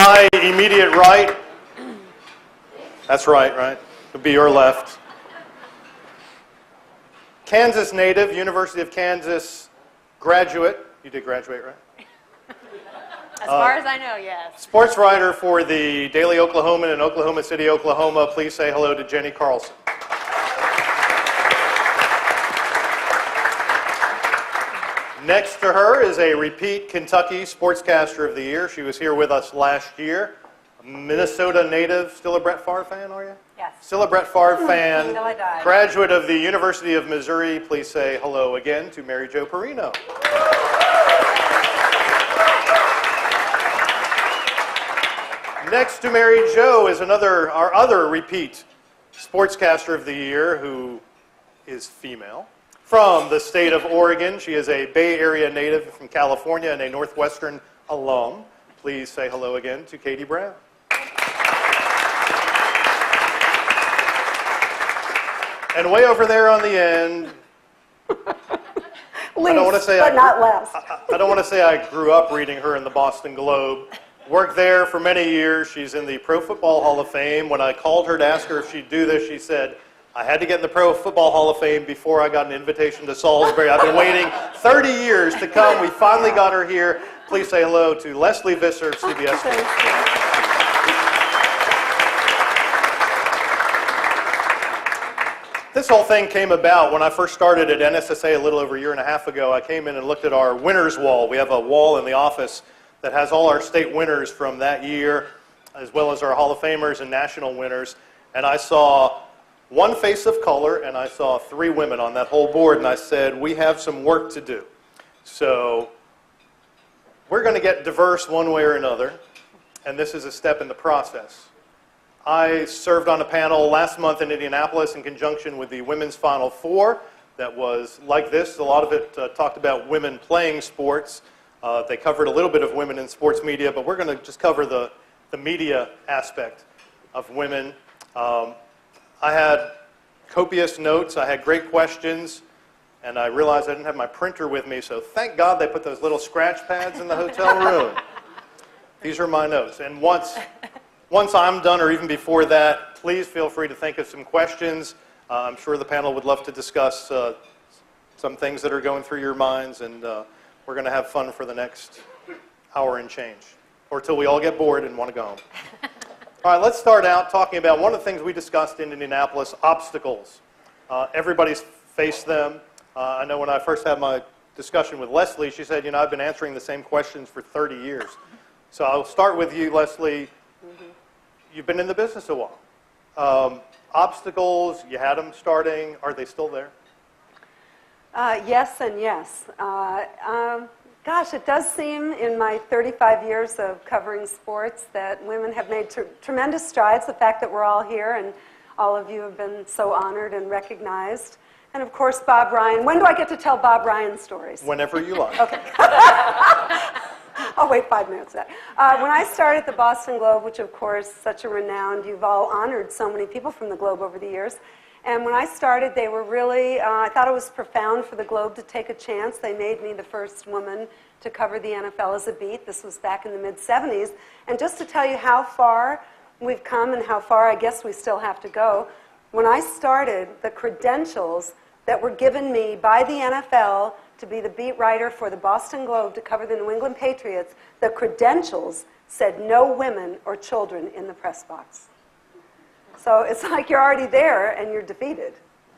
my immediate right, that's right, it'll be your left. Kansas native, University of Kansas graduate. You did graduate, right? As far as I know, yes. Sports writer for the Daily Oklahoman in Oklahoma City, Oklahoma. Please say hello to Jenni Carlson. Next to her is a repeat Kentucky Sportscaster of the Year. She was here with us last year. Minnesota native, still a Brett Favre fan, are you? Yes. Still a Brett Favre fan. Until I die. Graduate of the University of Missouri. Please say hello again to Mary Jo Perino. Next to Mary Jo is our other repeat Sportscaster of the Year, who is female. From the state of Oregon, she is a Bay Area native from California and a Northwestern alum. Please say hello again to Katy Brown. And way over there on the end, Least, but not less. I don't want to say I grew up reading her in the Boston Globe. Worked there for many years. She's in the Pro Football Hall of Fame. When I called her to ask her if she'd do this, she said, I had to get in the Pro Football Hall of Fame before I got an invitation to Salisbury. I've been waiting 30 years to come. We finally got her here. Please say hello to Lesley Visser of CBS Sports. This whole thing came about when I first started at NSSA a little over a year and a half ago. I came in and looked at our winners wall. We have a wall in the office that has all our state winners from that year, as well as our Hall of Famers and national winners. And I saw one face of color, and I saw 3 women on that whole board, and I said, we have some work to do. So we're going to get diverse one way or another, and this is a step in the process. I served on a panel last month in Indianapolis in conjunction with the Women's Final Four that was like this. A lot of it talked about women playing sports. They covered a little bit of women in sports media, but we're going to just cover the media aspect of women. I had copious notes. I had great questions, and I realized I didn't have my printer with me, so thank God they put those little scratch pads in the hotel room. These are my notes. And once I'm done, or even before that, please feel free to think of some questions. I'm sure the panel would love to discuss some things that are going through your minds, and we're going to have fun for the next hour and change, or till we all get bored and want to go home. All right, let's start out talking about one of the things we discussed in Indianapolis, obstacles. Everybody's faced them. I know when I first had my discussion with Lesley, she said, I've been answering the same questions for 30 years. So I'll start with you, Lesley. You've been in the business a while. Obstacles, you had them starting. Are they still there? Yes and yes. Gosh, it does seem in my 35 years of covering sports that women have made tremendous strides. The fact that we're all here and all of you have been so honored and recognized. And of course, Bob Ryan. When do I get to tell Bob Ryan stories? Whenever you like. Okay. I'll wait 5 minutes for that. When I started the Boston Globe, which of course, such a renowned, you've all honored so many people from the Globe over the years. And when I started, they were really, I thought it was profound for the Globe to take a chance. They made me the first woman to cover the NFL as a beat. This was back in the mid-'70s. And just to tell you how far we've come and how far I guess we still have to go, when I started, the credentials that were given me by the NFL to be the beat writer for the Boston Globe to cover the New England Patriots, the credentials said no women or children in the press box. So it's like you're already there and you're defeated.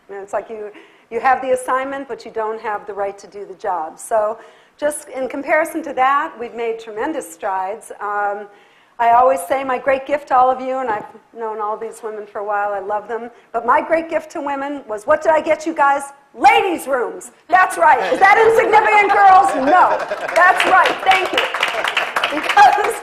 It's like you have the assignment, but you don't have the right to do the job. So just in comparison to that, we've made tremendous strides. I always say my great gift to all of you, and I've known all these women for a while, I love them, but my great gift to women was, what did I get you guys? Ladies' rooms. That's right. Is that insignificant, girls? No. That's right. Thank you. Because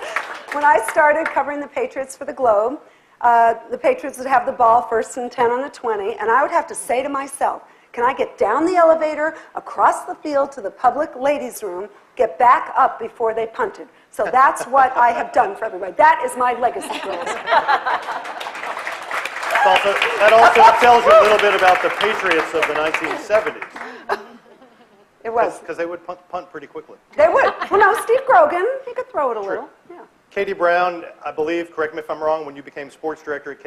when I started covering the Patriots for the Globe, the Patriots would have the ball 1st and 10 on the 20, and I would have to say to myself, can I get down the elevator, across the field to the public ladies' room, get back up before they punted? So that's what I have done for everybody. That is my legacy, girls. That also tells you a little bit about the Patriots of the 1970s. It was. Because they would punt pretty quickly. They would. Well, no, Steve Grogan, he could throw it a little. Yeah. Katy Brown, I believe, correct me if I'm wrong, when you became sports director at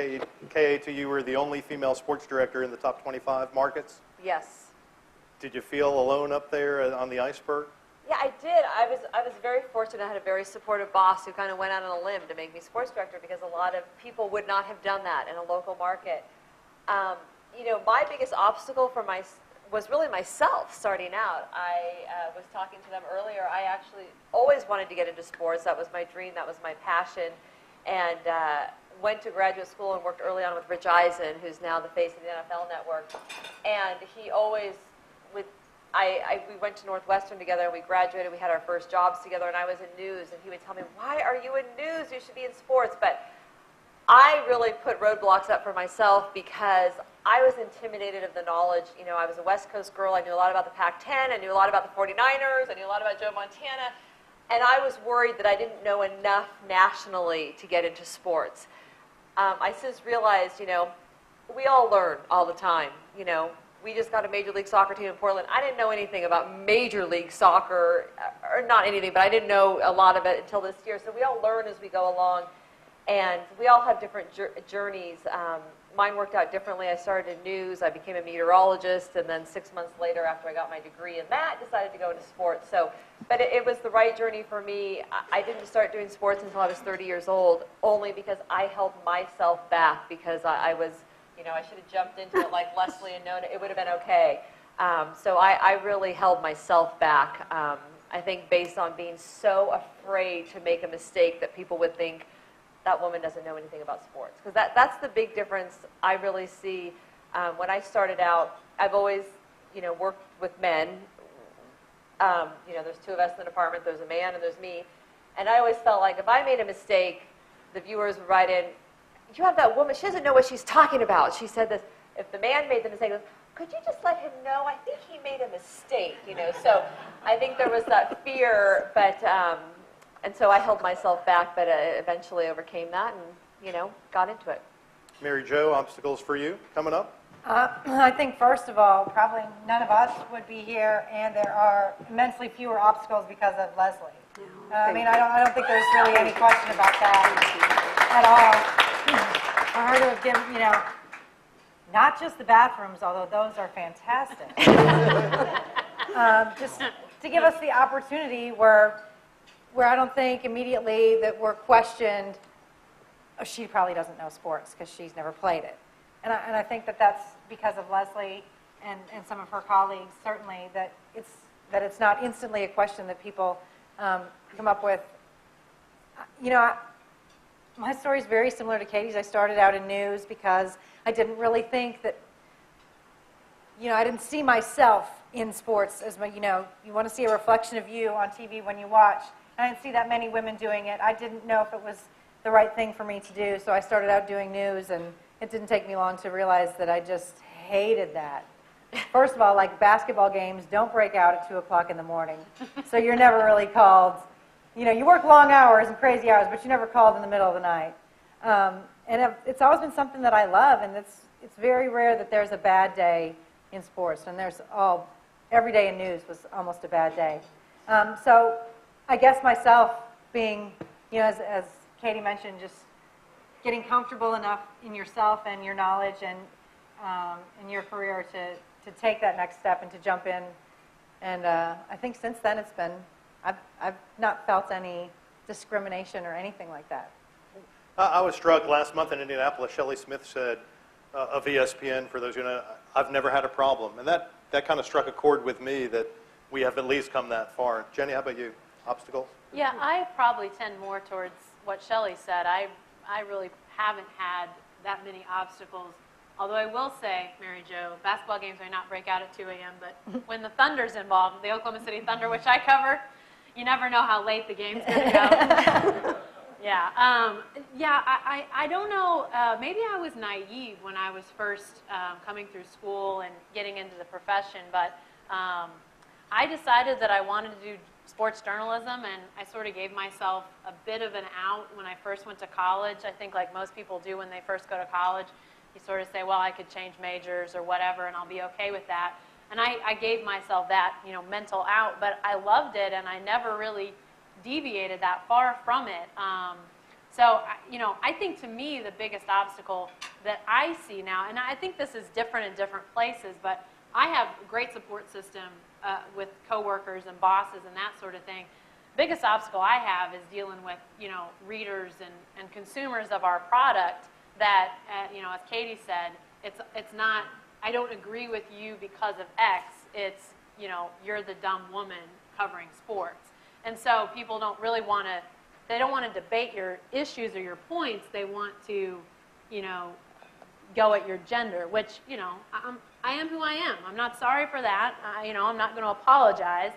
KATU, you were the only female sports director in the top 25 markets. Yes. Did you feel alone up there on the iceberg? Yeah, I did. I was very fortunate. I had a very supportive boss who kind of went out on a limb to make me sports director because a lot of people would not have done that in a local market. You know, my biggest obstacle was really myself starting out. I was talking to them earlier. I actually always wanted to get into sports. That was my dream. That was my passion. And went to graduate school and worked early on with Rich Eisen, who's now the face of the NFL Network. And he always we went to Northwestern together, and we graduated. We had our first jobs together, and I was in news. And he would tell me, "Why are you in news? You should be in sports." But I really put roadblocks up for myself because I was intimidated of the knowledge. You know, I was a West Coast girl. I knew a lot about the Pac-10. I knew a lot about the 49ers. I knew a lot about Joe Montana. And I was worried that I didn't know enough nationally to get into sports. I since realized, you know, we all learn all the time. You know, we just got a Major League Soccer team in Portland. I didn't know anything about Major League Soccer, or not anything, but I didn't know a lot of it until this year. So we all learn as we go along. And we all have different journeys. Mine worked out differently. I started in news. I became a meteorologist. And then 6 months later, after I got my degree in that, decided to go into sports. So, but it was the right journey for me. I didn't start doing sports until I was 30 years old, only because I held myself back because I was, you know, I should have jumped into it like Lesley and known it would have been okay. So I really held myself back. I think based on being so afraid to make a mistake that people would think, that woman doesn't know anything about sports. Because that's the big difference I really see. When I started out, I've always, you know, worked with men. You know, there's two of us in the department. There's a man and there's me. And I always felt like if I made a mistake, the viewers would write in, "You have that woman, she doesn't know what she's talking about." She said this. If the man made the mistake, "Could you just let him know? I think he made a mistake." You know, so I think there was that fear, but and so I held myself back, but eventually overcame that and, you know, got into it. Mary Jo, obstacles for you coming up? I think, first of all, probably none of us would be here, and there are immensely fewer obstacles because of Lesley. I mean, I don't think there's really any question about that at all. For her to have given, you know, not just the bathrooms, although those are fantastic, just to give us the opportunity where I don't think immediately that we're questioned, oh, she probably doesn't know sports because she's never played it. And I think that that's because of Lesley and some of her colleagues, certainly, that it's not instantly a question that people come up with. You know, my story is very similar to Katie's. I started out in news because I didn't really think that, you know, I didn't see myself in sports as my, you know, you want to see a reflection of you on TV when you watch. I didn't see that many women doing it. I didn't know if it was the right thing for me to do, so I started out doing news, and it didn't take me long to realize that I just hated that. First of all, like basketball games don't break out at 2 o'clock in the morning, so you're never really called. You know, you work long hours and crazy hours, but you're never called in the middle of the night. And it's always been something that I love, and it's very rare that there's a bad day in sports, and every day in news was almost a bad day. So I guess myself being, you know, as Katie mentioned, just getting comfortable enough in yourself and your knowledge and in your career to take that next step and to jump in. And I think since then it's been, I've not felt any discrimination or anything like that. I was struck last month in Indianapolis. Shelley Smith said of ESPN, for those who know, I've never had a problem. And that kind of struck a chord with me that we have at least come that far. Jenni, how about you? Obstacles? Yeah, I probably tend more towards what Shelley said. I really haven't had that many obstacles. Although I will say, Mary Jo, basketball games may not break out at 2 a.m., but when the Thunder's involved, the Oklahoma City Thunder, which I cover, you never know how late the game's going to go. Yeah, I don't know. Maybe I was naive when I was first coming through school and getting into the profession, but I decided that I wanted to do sports journalism, and I sort of gave myself a bit of an out when I first went to college. I think like most people do when they first go to college, you sort of say, well, I could change majors or whatever, and I'll be okay with that. And I gave myself that, you know, mental out, but I loved it, and I never really deviated that far from it. So, I think to me the biggest obstacle that I see now, and I think this is different in different places, but I have a great support system with coworkers and bosses and that sort of thing. Biggest obstacle I have is dealing with, readers and consumers of our product that, as Katy said, it's not, I don't agree with you because of X, it's, you're the dumb woman covering sports. And so people don't really want to, they don't want to debate your issues or your points. They want to, go at your gender, which, I am who I am. I'm not sorry for that. I'm not going to apologize.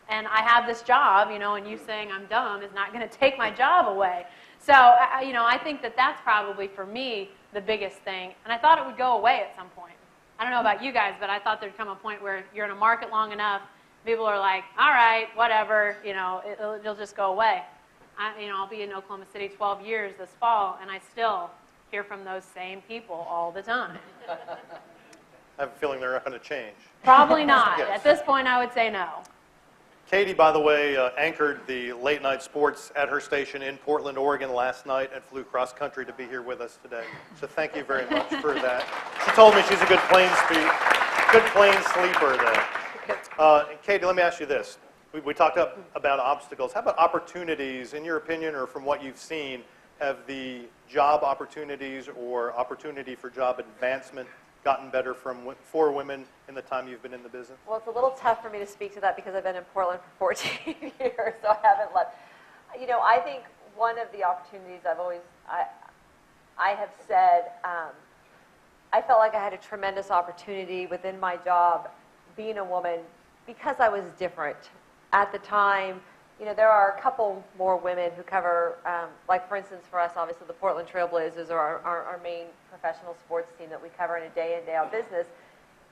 And I have this job, and you saying I'm dumb is not going to take my job away. So, I think that that's probably for me the biggest thing. And I thought it would go away at some point. I don't know about you guys, but I thought there'd come a point where you're in a market long enough, people are like, all right, whatever, it'll just go away. I'll be in Oklahoma City 12 years this fall, and I still hear from those same people all the time. I have a feeling they're not going to change. Probably not. Yes. At this point, I would say no. Katy, by the way, anchored the late night sports at her station in Portland, Oregon last night and flew cross country to be here with us today. So thank you very much for that. She told me she's a good plane sleeper there. Katy, let me ask you this. We talked about obstacles. How about opportunities, in your opinion, or from what you've seen, have the job opportunities or opportunity for job advancement gotten better for women in the time you've been in the business? Well, it's a little tough for me to speak to that because I've been in Portland for 14 years, so I haven't left. I think one of the opportunities I have said, I felt like I had a tremendous opportunity within my job being a woman because I was different. At the time, there are a couple more women who cover, like for instance for us, obviously the Portland Trail Blazers are our main professional sports team that we cover in a day in, day out business.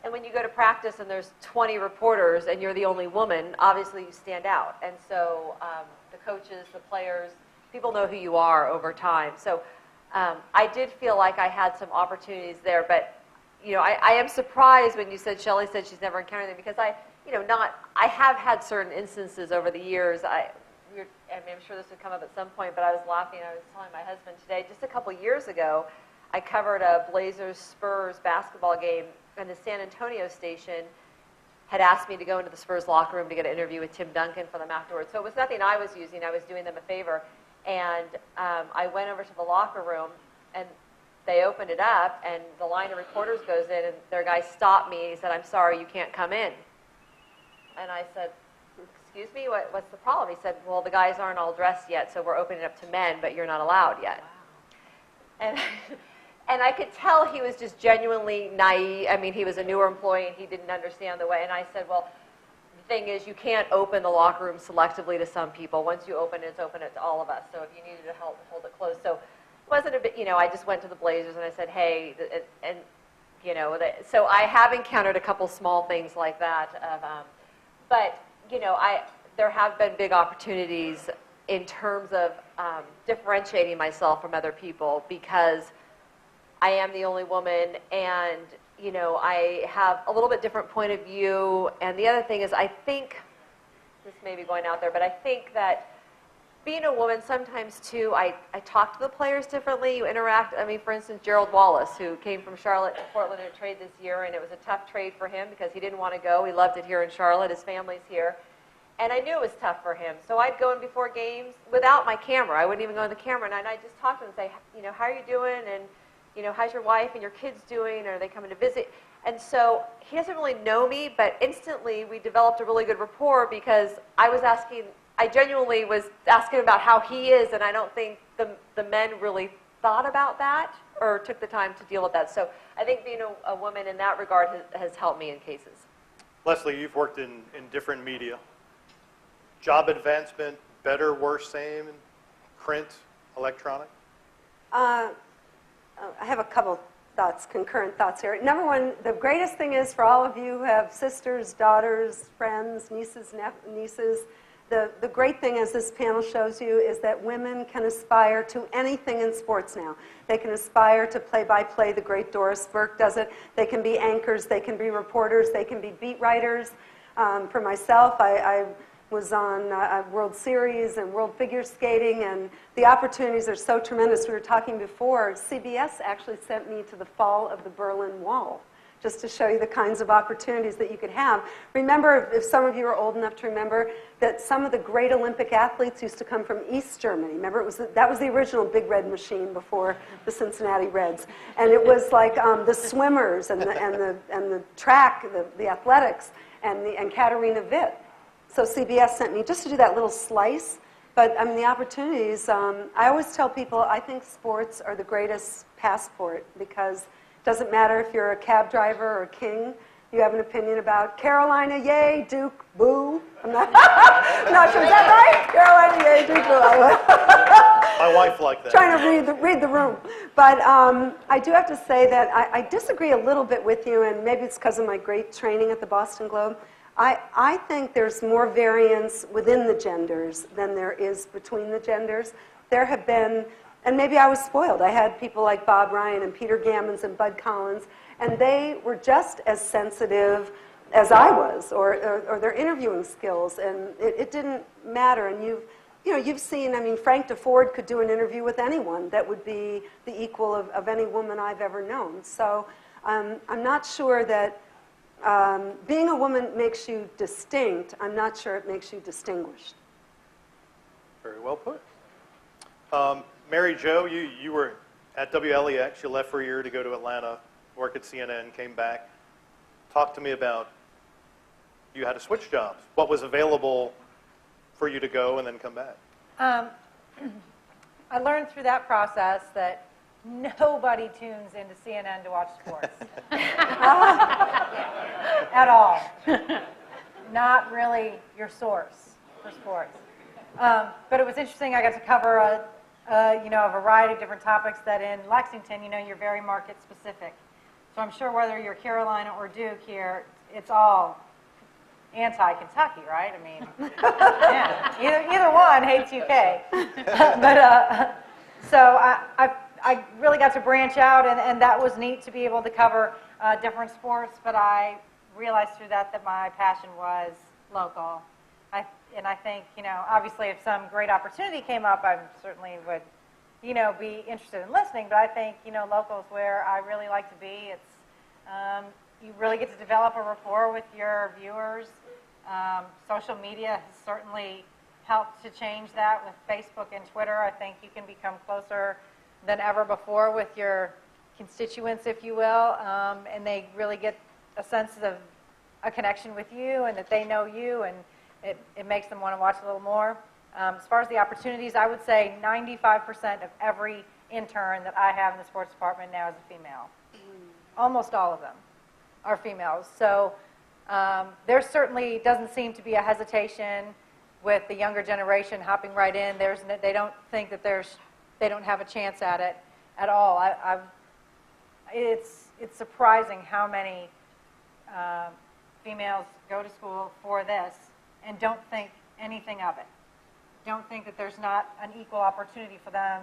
And when you go to practice and there's 20 reporters and you're the only woman, obviously you stand out. And so the coaches, the players, people know who you are over time. So I did feel like I had some opportunities there, but I am surprised when you said, Shelley said she's never encountered them, because I have had certain instances over the years. I'm sure this would come up at some point, but I was laughing. I was telling my husband today, just a couple years ago, I covered a Blazers-Spurs basketball game, and the San Antonio station had asked me to go into the Spurs locker room to get an interview with Tim Duncan for them afterwards. So it was nothing I was using. I was doing them a favor. And I went over to the locker room, and they opened it up, and the line of reporters goes in, and their guy stopped me. He said, "I'm sorry, you can't come in." And I said, "Excuse me, what's the problem?" He said, "Well, the guys aren't all dressed yet, so we're opening it up to men, but you're not allowed yet." Wow. And I could tell he was just genuinely naive. I mean, he was a newer employee, and he didn't understand the way. And I said, "Well, the thing is, you can't open the locker room selectively to some people. Once you open it, it's open it to all of us. So if you needed to help hold it closed." So it wasn't a bit, I just went to the Blazers, and I said, "Hey," and so I have encountered a couple small things like that. But, there have been big opportunities in terms of differentiating myself from other people because I am the only woman, and, I have a little bit different point of view. And the other thing is, I think, this may be going out there, but I think that being a woman sometimes, too, I talk to the players differently. You interact. I mean, for instance, Gerald Wallace, who came from Charlotte to Portland in a trade this year, and it was a tough trade for him because he didn't want to go. He loved it here in Charlotte. His family's here. And I knew it was tough for him. So I'd go in before games without my camera. I wouldn't even go in the camera. And I'd just talk to him and say, how are you doing? And, how's your wife and your kids doing? Are they coming to visit? And so he doesn't really know me, but instantly we developed a really good rapport because I genuinely was asking about how he is, and I don't think the men really thought about that or took the time to deal with that. So I think being a woman in that regard has helped me in cases. Lesley, you've worked in different media. Job advancement, better, worse, same, print, electronic? I have a couple thoughts, concurrent thoughts here. Number one, the greatest thing is for all of you who have sisters, daughters, friends, nieces, nieces, the great thing, as this panel shows you, is that women can aspire to anything in sports now. They can aspire to play-by-play. The great Doris Burke does it. They can be anchors. They can be reporters. They can be beat writers. For myself, was on World Series and World Figure Skating, and the opportunities are so tremendous. We were talking before, CBS actually sent me to the fall of the Berlin Wall, just to show you the kinds of opportunities that you could have. Remember, if some of you are old enough to remember, that some of the great Olympic athletes used to come from East Germany. Remember, that was the original Big Red Machine before the Cincinnati Reds. And it was like the swimmers and the track, the athletics, and Katarina Witt. So CBS sent me just to do that little slice. But I mean, the opportunities, I always tell people, I think sports are the greatest passport, because it doesn't matter if you're a cab driver or a king, you have an opinion about Carolina, yay, Duke, boo. I'm not sure, is that right? Carolina, yay, Duke, boo. My wife liked that. Trying to read the room. But I do have to say that I disagree a little bit with you, and maybe it's because of my great training at the Boston Globe. I think there's more variance within the genders than there is between the genders. There have been, and maybe I was spoiled. I had people like Bob Ryan and Peter Gammons and Bud Collins, and they were just as sensitive as I was, or their interviewing skills, and it didn't matter. And you've seen, I mean, Frank DeFord could do an interview with anyone that would be the equal of any woman I've ever known. So I'm not sure that being a woman makes you distinct. I'm not sure it makes you distinguished. Very well put. Mary Jo, you were at WLEX. You left for a year to go to Atlanta, work at CNN, came back. Talk to me about, you had to switch jobs. What was available for you to go and then come back? I learned through that process that nobody tunes into CNN to watch sports. At all. Not really your source for sports. But it was interesting. I got to cover a variety of different topics that in Lexington, you're very market specific. So I'm sure whether you're Carolina or Duke here, it's all anti-Kentucky, right? I mean, yeah, either one hates UK. But so I really got to branch out, and that was neat to be able to cover different sports. But I realized through that my passion was local. I think, obviously if some great opportunity came up, I certainly would, be interested in listening. But I think, local is where I really like to be. It's you really get to develop a rapport with your viewers. Social media has certainly helped to change that with Facebook and Twitter. I think you can become closer than ever before with your constituents, if you will, and they really get a sense of a connection with you and that they know you, and it makes them want to watch a little more. As far as the opportunities, I would say 95% of every intern that I have in the sports department now is a female. Almost all of them are females. So there certainly doesn't seem to be a hesitation with the younger generation hopping right in. They don't think that they don't have a chance at it at all. It's surprising how many females go to school for this and don't think anything of it. Don't think that there's not an equal opportunity for them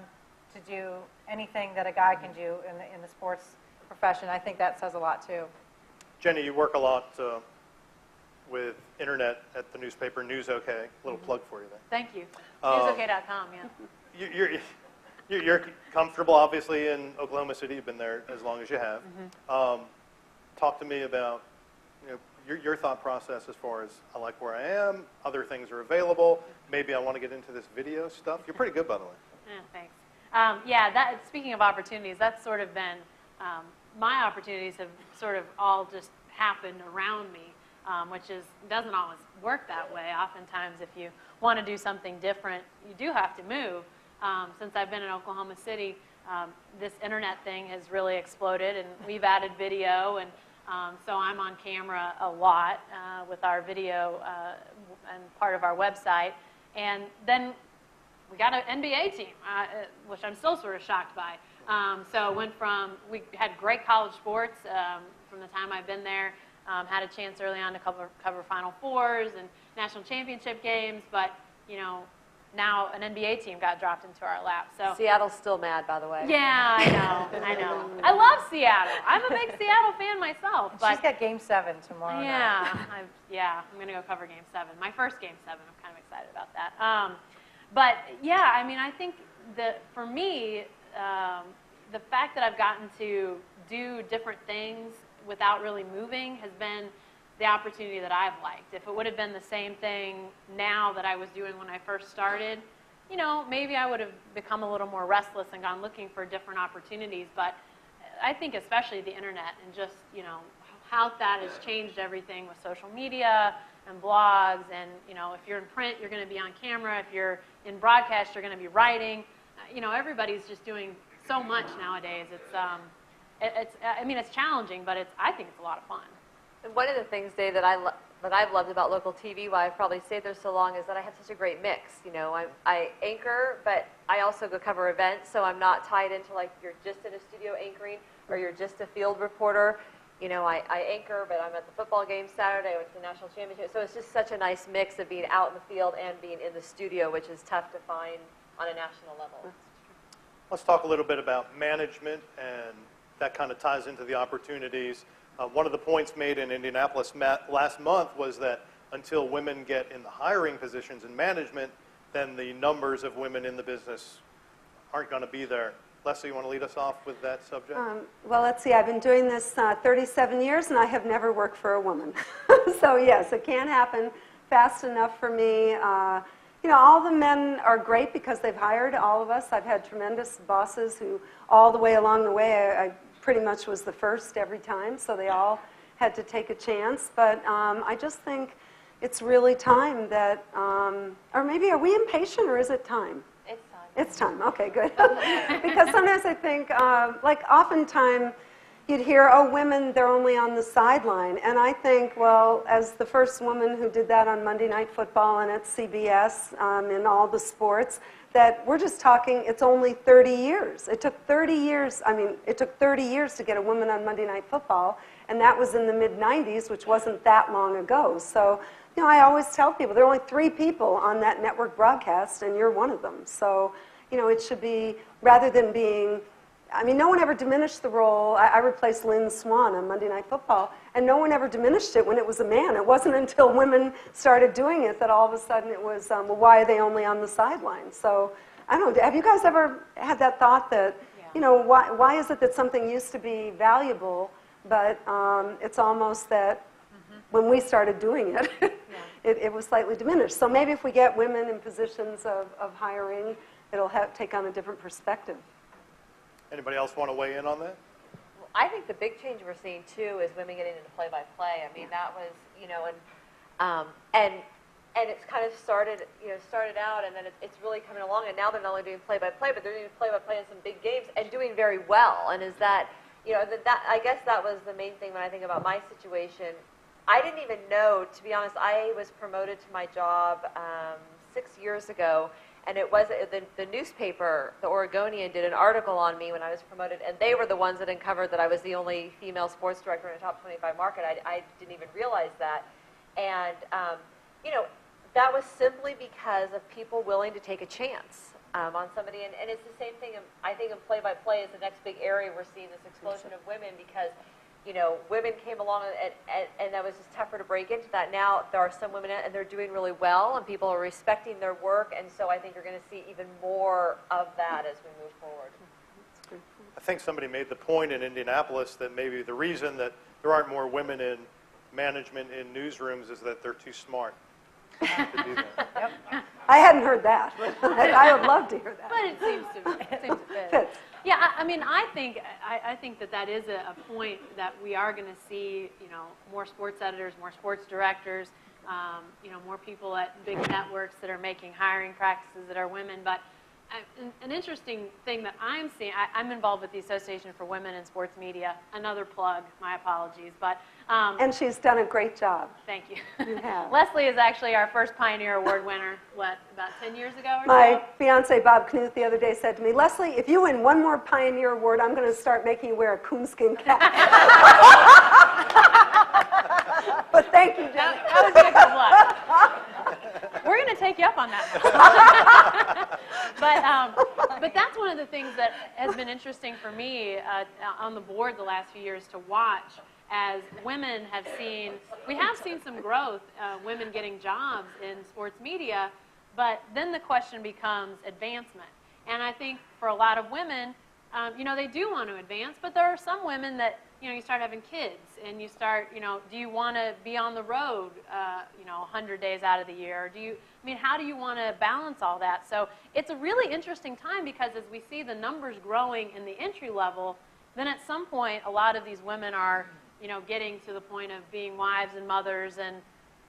to do anything that a guy can do in the sports profession. I think that says a lot too. Jenni, you work a lot with internet at the newspaper News OK. Little plug for you there. Thank you. NewsOK.com, yeah. You're comfortable, obviously, in Oklahoma City. You've been there as long as you have. Talk to me about your thought process as far as, I like where I am, other things are available, maybe I want to get into this video stuff. You're pretty good, by the way. Thanks. Speaking of opportunities, that's sort of been, my opportunities have sort of all just happened around me, which doesn't always work that way. Oftentimes, if you want to do something different, you do have to move. Since I've been in Oklahoma City, this internet thing has really exploded, and we've added video, and so I'm on camera a lot with our video and part of our website. And then we got an NBA team, which I'm still sort of shocked by. So we had great college sports from the time I've been there. Had a chance early on to cover Final Fours and national championship games, but now an NBA team got dropped into our lap. So Seattle's still mad, by the way. yeah, I know. I love Seattle. I'm a big Seattle fan myself. But She's got Game 7 tomorrow night. Yeah, I'm going to go cover Game 7. My first Game 7. I'm kind of excited about that. But yeah, I mean, I think that for me, the fact that I've gotten to do different things without really moving has been the opportunity that I've liked. If it would have been the same thing now that I was doing when I first started, you know, maybe I would have become a little more restless and gone looking for different opportunities. But I think especially the internet and just, you know, how that has changed everything with social media and blogs. And, you know, if you're in print, you're going to be on camera. If you're in broadcast, you're going to be writing. You know, everybody's just doing so much nowadays. I mean, it's challenging, but I think it's a lot of fun. And one of the things, Dave, that I've loved about local TV, why I've probably stayed there so long, is that I have such a great mix. You know, I anchor, but I also go cover events, so I'm not tied into like you're just in a studio anchoring or you're just a field reporter. You know, I anchor, but I'm at the football game Saturday. I went to the national championship, so it's just such a nice mix of being out in the field and being in the studio, which is tough to find on a national level. Let's talk a little bit about management, and that kind of ties into the opportunities. One of the points made in Indianapolis last month was that until women get in the hiring positions in management, then the numbers of women in the business aren't going to be there. Lesley, you want to lead us off with that subject? Well, let's see. I've been doing this 37 years, and I have never worked for a woman. So, yes, it can't happen fast enough for me. You know, all the men are great because they've hired all of us. I've had tremendous bosses who, all the way along the way, I pretty much was the first every time, so they all had to take a chance. But I just think it's really time that, or maybe are we impatient or is it time? It's time. It's time, okay, good. Because sometimes I think, like oftentimes you'd hear, oh, women, they're only on the sideline. And I think, well, as the first woman who did that on Monday Night Football and at CBS in all the sports, that we're just talking, it's only 30 years. It took 30 years, it took 30 years to get a woman on Monday Night Football, and that was in the mid-90s, which wasn't that long ago. So, you know, I always tell people, there are only 3 people on that network broadcast, and you're one of them. So, you know, it should be, rather than being, no one ever diminished the role. I replaced Lynn Swan on Monday Night Football, and no one ever diminished it when it was a man. It wasn't until women started doing it that all of a sudden it was, well, why are they only on the sidelines? So, I don't know, have you guys ever had that thought that, you know, why is it that something used to be valuable, but it's almost that when we started doing it, it was slightly diminished. So maybe if we get women in positions of hiring, it'll take on a different perspective. Anybody else want to weigh in on that? I think the big change we're seeing too is women getting into play-by-play. I mean, that was, you know, and it's kind of started out, and then it's really coming along. And now they're not only doing play-by-play, but they're doing play-by-play in some big games and doing very well. And is that, you know, that I guess that was the main thing when I think about my situation. I didn't even know, to be honest. I was promoted to my job 6 years ago. And it was the newspaper, the Oregonian, did an article on me when I was promoted, and they were the ones that uncovered that I was the only female sports director in a top 25 market. I didn't even realize that. And, you know, that was simply because of people willing to take a chance on somebody. And it's the same thing, I think, in play-by-play is the next big area we're seeing this explosion of women because, you know, women came along and that was just tougher to break into that. Now there are some women and they're doing really well and people are respecting their work, and so I think you're going to see even more of that as we move forward. I think somebody made the point in Indianapolis that maybe the reason that there aren't more women in management in newsrooms is that they're too smart to do that. Yep. I hadn't heard that, but I would love to hear that. But it seems to fit. Yeah, I think that is a point that we are going to see, you know, more sports editors, more sports directors, you know, more people at big networks that are making hiring practices that are women. But an interesting thing that I'm seeing, I'm involved with the Association for Women in Sports Media. Another plug, my apologies, but and she's done a great job. Thank you. You have. Lesley is actually our first Pioneer Award winner, about 10 years ago or so? My fiance, Bob Knuth, the other day said to me, Lesley, if you win one more Pioneer Award, I'm going to start making you wear a coonskin cap. But thank you, Jenni. That was a good luck. We're going to take you up on that. But that's one of the things that has been interesting for me on the board the last few years to watch. As women have seen, we have seen some growth, women getting jobs in sports media, but then the question becomes advancement. And I think for a lot of women, they do want to advance, but there are some women that, you start having kids and you start, do you want to be on the road, 100 days out of the year? How do you want to balance all that? So it's a really interesting time because as we see the numbers growing in the entry level, then at some point, a lot of these women are, getting to the point of being wives and mothers, and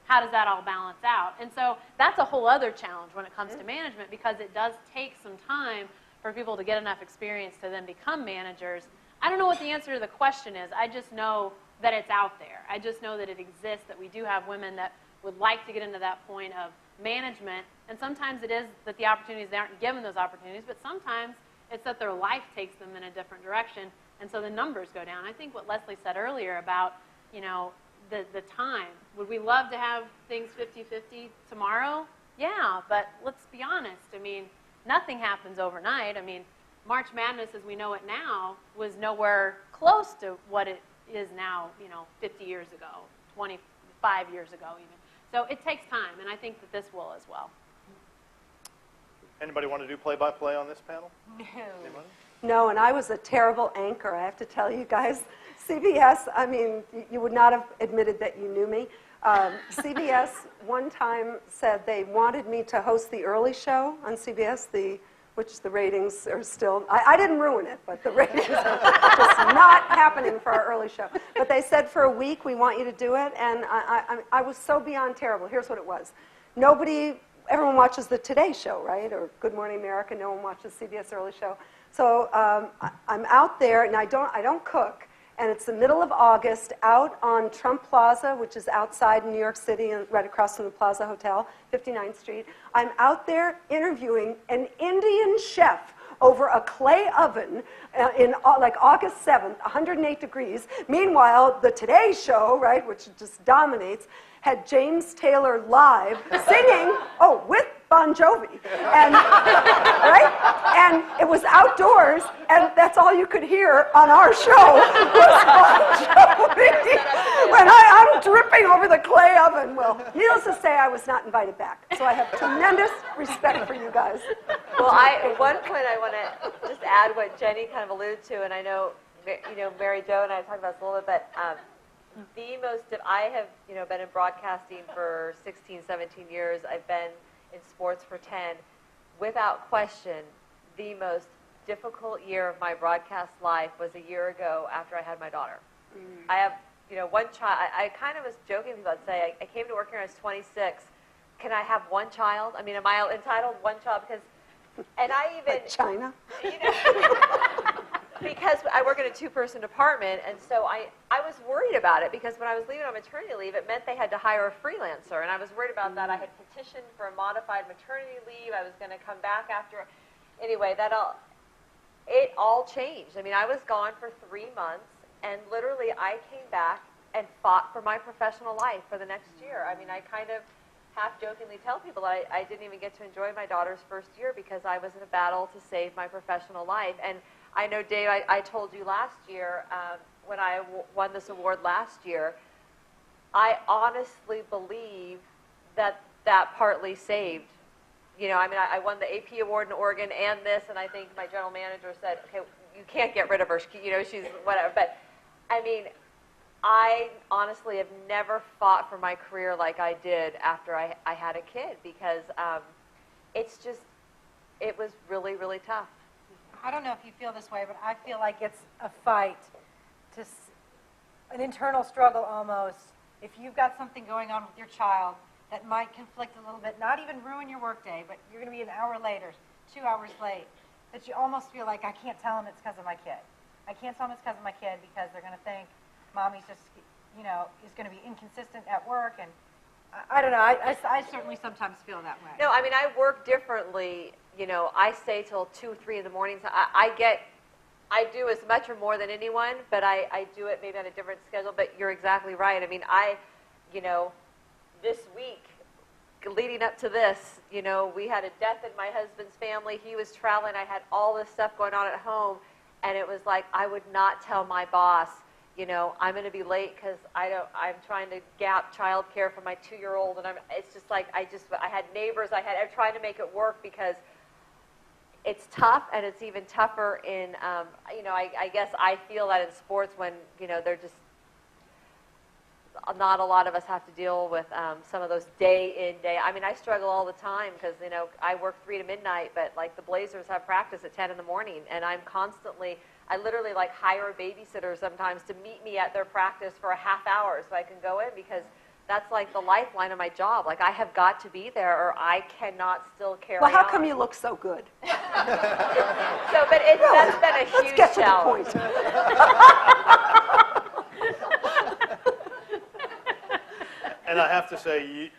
how does that all balance out? And so that's a whole other challenge when it comes to management because it does take some time for people to get enough experience to then become managers. I don't know what the answer to the question is. I just know that it's out there. I just know that it exists, that we do have women that would like to get into that point of management. And sometimes it is that the opportunities, they aren't given those opportunities, but sometimes it's that their life takes them in a different direction. And so the numbers go down. I think what Lesley said earlier about, the time. Would we love to have things 50-50 tomorrow? Yeah, but let's be honest. Nothing happens overnight. March Madness as we know it now was nowhere close to what it is now, 50 years ago, 25 years ago even. So it takes time, and I think that this will as well. Anybody want to do play-by-play on this panel? No. Anybody? No, and I was a terrible anchor, I have to tell you guys. CBS, you would not have admitted that you knew me. CBS one time said they wanted me to host the early show on CBS, which the ratings are still, I didn't ruin it, but the ratings are just not happening for our early show. But they said for a week, we want you to do it, and I was so beyond terrible. Here's what it was. Everyone watches the Today Show, right? Or Good Morning America, no one watches CBS early show. So I'm out there, and I don't cook, and it's the middle of August, out on Trump Plaza, which is outside New York City, and right across from the Plaza Hotel, 59th Street. I'm out there interviewing an Indian chef over a clay oven in like August 7th, 108 degrees. Meanwhile, the Today Show, right, which just dominates, had James Taylor live singing, with Bon Jovi, and right, and it was outdoors, and that's all you could hear on our show was Bon Jovi. When I'm dripping over the clay oven. Well, needless to say, I was not invited back. So I have tremendous respect for you guys. Well, at one point I want to just add what Jenni kind of alluded to, and I know, Mary Jo and I talked about this a little bit, but I have, been in broadcasting for 16, 17 years. I've been in sports for 10. Without question, the most difficult year of my broadcast life was a year ago after I had my daughter. I have, one child. I kind of was joking with people. I'd say, I came to work here when I was 26. Can I have one child? Am I entitled one child? And I even... Like China? Because I work in a two-person department, and so I was worried about it because when I was leaving on maternity leave, it meant they had to hire a freelancer, and I was worried about that. I had petitioned for a modified maternity leave. I was going to come back after. Anyway, it all changed. I was gone for 3 months, and literally I came back and fought for my professional life for the next year. I kind of half-jokingly tell people that I didn't even get to enjoy my daughter's first year because I was in a battle to save my professional life. And I know, Dave, I told you last year, when I won this award last year, I honestly believe that partly saved. I won the AP award in Oregon and this, and I think my general manager said, okay, you can't get rid of her, she's whatever. But, I honestly have never fought for my career like I did after I had a kid because it was really, really tough. I don't know if you feel this way, but I feel like it's a fight, an internal struggle almost. If you've got something going on with your child that might conflict a little bit, not even ruin your workday, but you're going to be an hour later, 2 hours late, that you almost feel like I can't tell them it's because of my kid. I can't tell them it's because of my kid because they're going to think mommy's just, is going to be inconsistent at work. And I don't know. I certainly sometimes feel that way. No, I work differently. I stay till 2, 3 in the morning. So I do as much or more than anyone, but I do it maybe on a different schedule. But you're exactly right. This week, leading up to this, you know, we had a death in my husband's family. He was traveling. I had all this stuff going on at home. And it was like, I would not tell my boss, you know, I'm going to be late because I'm trying to gap childcare for my 2-year-old. And it's just like, I had neighbors. I'm trying to make it work because it's tough, and it's even tougher in, you know, I guess I feel that in sports when, you know, they're just, not a lot of us have to deal with some of those day in, day. I mean, I struggle all the time because, you know, I work 3 to midnight, but like the Blazers have practice at 10 in the morning, and I literally like hire a babysitter sometimes to meet me at their practice for a half hour so I can go in, because that's like the lifeline of my job. Like, I have got to be there or I cannot still carry on. Well, how come you look so good? But that's been a huge Let's get to challenge. the point. And I have to say,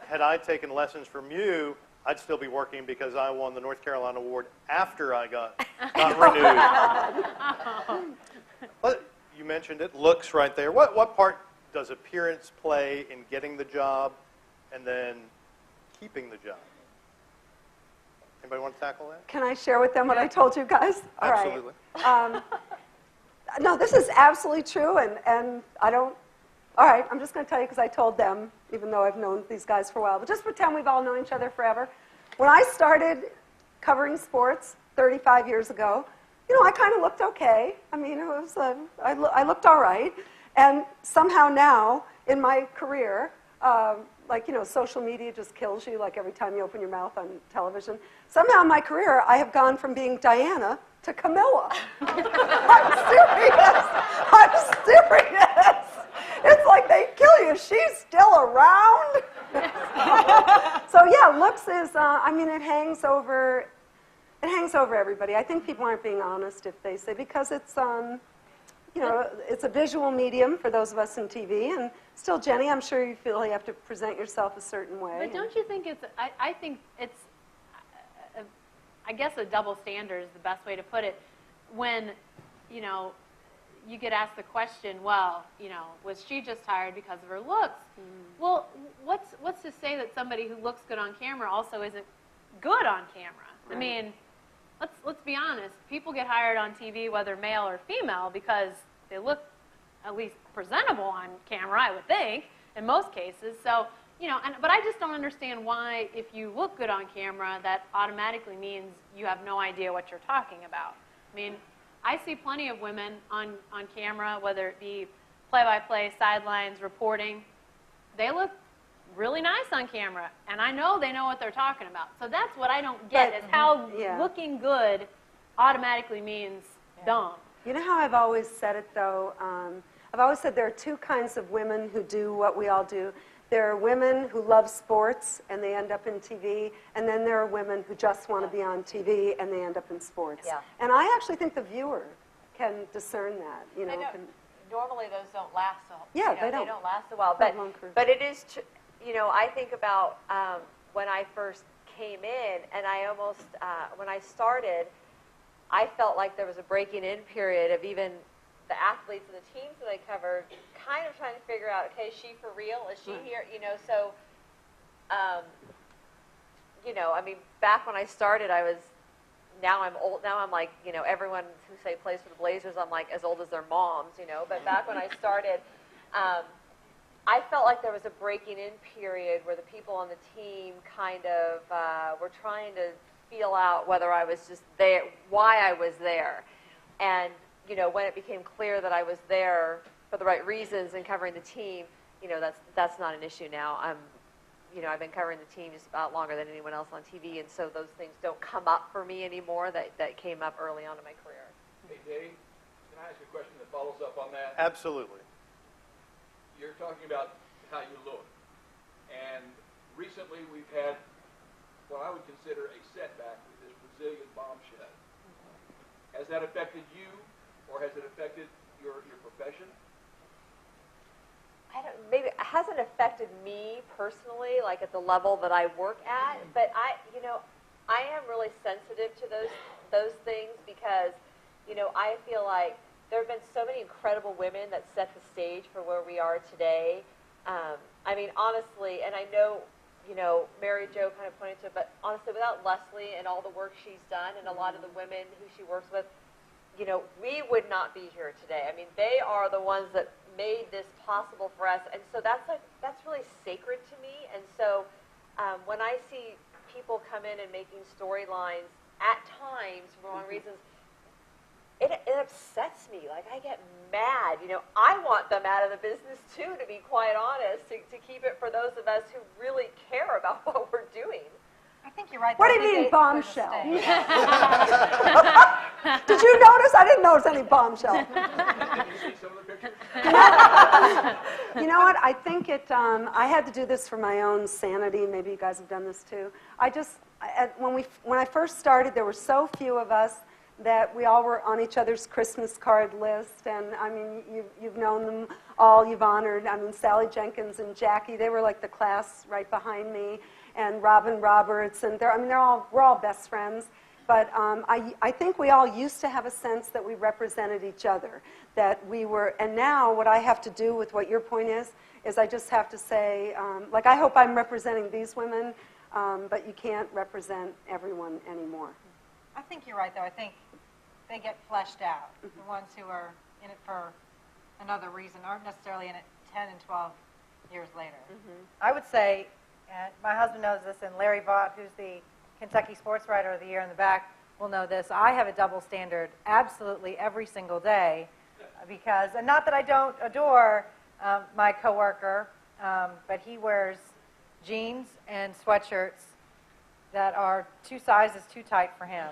had I taken lessons from you, I'd still be working because I won the North Carolina Award after I got renewed. Well, you mentioned it, looks right there. What part does appearance play in getting the job and then keeping the job? Anybody want to tackle that? Can I share with them what I told you guys? All right. Absolutely. No, this is absolutely true, and I don't. All right, I'm just going to tell you because I told them, even though I've known these guys for a while. But just pretend we've all known each other forever. When I started covering sports 35 years ago, you know, I kind of looked okay. I mean, it was I looked all right. And somehow now, in my career, like, you know, social media just kills you, like every time you open your mouth on television. Somehow in my career, I have gone from being Diana to Camilla. I'm serious. It's like they kill you. She's still around. So yeah, looks is. I mean, it hangs over everybody. I think people aren't being honest if they say, because it's you know, it's a visual medium for those of us in TV, and still, Jenni, I'm sure you feel you have to present yourself a certain way. But don't you think it's? I think it's. I guess a double standard is the best way to put it. When, you know, you get asked the question, well, you know, was she just hired because of her looks? Well, what's to say that somebody who looks good on camera also isn't good on camera? Right. I mean, let's be honest. People get hired on TV, whether male or female, because they look at least presentable on camera, I would think, in most cases. So, you know, but I just don't understand why, if you look good on camera, that automatically means you have no idea what you're talking about. I mean, I see plenty of women on camera, whether it be play-by-play, sidelines, reporting. They look really nice on camera, and I know they know what they're talking about. So that's what I don't get, is how looking good automatically means dumb. You know how I've always said it, though? I've always said there are 2 kinds of women who do what we all do. There are women who love sports, and they end up in TV, and then there are women who just want to be on TV, and they end up in sports. Yeah. And I actually think the viewer can discern that. You know, normally those don't last a while. Yeah, you know, they don't last a while. But it is, you know, I think about when I first came in, and I almost, when I started, I felt like there was a breaking in period of even the athletes and the teams that I covered, kind of trying to figure out, okay, is she for real? Is she here? You know, so, you know, I mean, back when I started, now I'm old. Now I'm like, you know, everyone who say plays for the Blazers, I'm like as old as their moms, you know. But back when I started, I felt like there was a breaking in period where the people on the team kind of were trying to feel out whether I was just there, why I was there. And, you know, when it became clear that I was there for the right reasons and covering the team, you know, that's not an issue now. You know, I've been covering the team just about longer than anyone else on TV, and so those things don't come up for me anymore that came up early on in my career. Hey, Dave, can I ask you a question that follows up on that? Absolutely. You're talking about how you look, and recently we've had what I would consider a setback with this Brazilian bombshell. Has that affected you, or has it affected your profession? Maybe it hasn't affected me personally, like at the level that I work at, but I am really sensitive to those things because, you know, I feel like there have been so many incredible women that set the stage for where we are today. I mean, honestly, and I know Mary Jo kind of pointed to it, but honestly, without Lesley and all the work she's done and a lot of the women who she works with, we would not be here today. I mean, they are the ones that made this possible for us, and so that's really sacred to me. And so when I see people come in and making storylines at times for wrong reasons, it upsets me. Like, I get mad. I want them out of the business too, to be quite honest, to keep it for those of us who really care about what we're doing. I think you're right. What do you mean, bombshell? Did you notice? I didn't notice any bombshell. Did you see some of the pictures? You know what? I think I had to do this for my own sanity. Maybe you guys have done this too. When I first started, there were so few of us that we all were on each other's Christmas card list, and I mean, you've known them all, you've honored. I mean, Sally Jenkins and Jackie, they were like the class right behind me, and Robin Roberts, and we're all best friends. But I think we all used to have a sense that we represented each other, that we were, and now what I have to do with what your point is I just have to say, I hope I'm representing these women, but you can't represent everyone anymore. I think you're right, though. I think they get fleshed out. The ones who are in it for another reason aren't necessarily in it 10 and 12 years later. I would say, and my husband knows this, and Larry Vaught, who's the Kentucky Sports Writer of the Year in the back, will know this. I have a double standard absolutely every single day because, and not that I don't adore my coworker, but he wears jeans and sweatshirts that are 2 sizes too tight for him.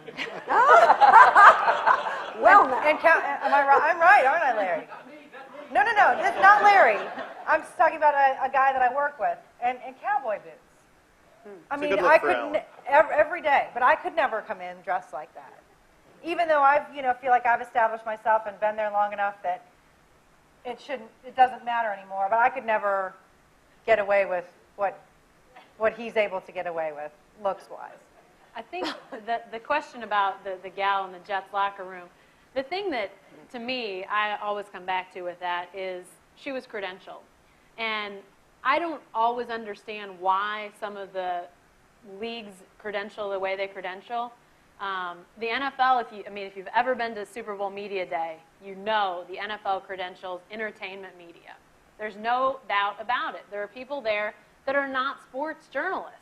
Well, now. Am I right? I'm right, aren't I, Larry? No, this is not Larry. I'm just talking about a guy that I work with, and cowboy boots. I mean, I couldn't every day, but I could never come in dressed like that. Even though I, feel like I've established myself and been there long enough that it doesn't matter anymore. But I could never get away with what he's able to get away with, looks-wise. I think that the question about the gal in the Jets locker room, the thing that, to me, I always come back to with that is she was credentialed. And I don't always understand why some of the leagues credential the way they credential. The NFL, if you've ever been to Super Bowl Media Day, you know the NFL credentials entertainment media. There's no doubt about it. There are people there that are not sports journalists.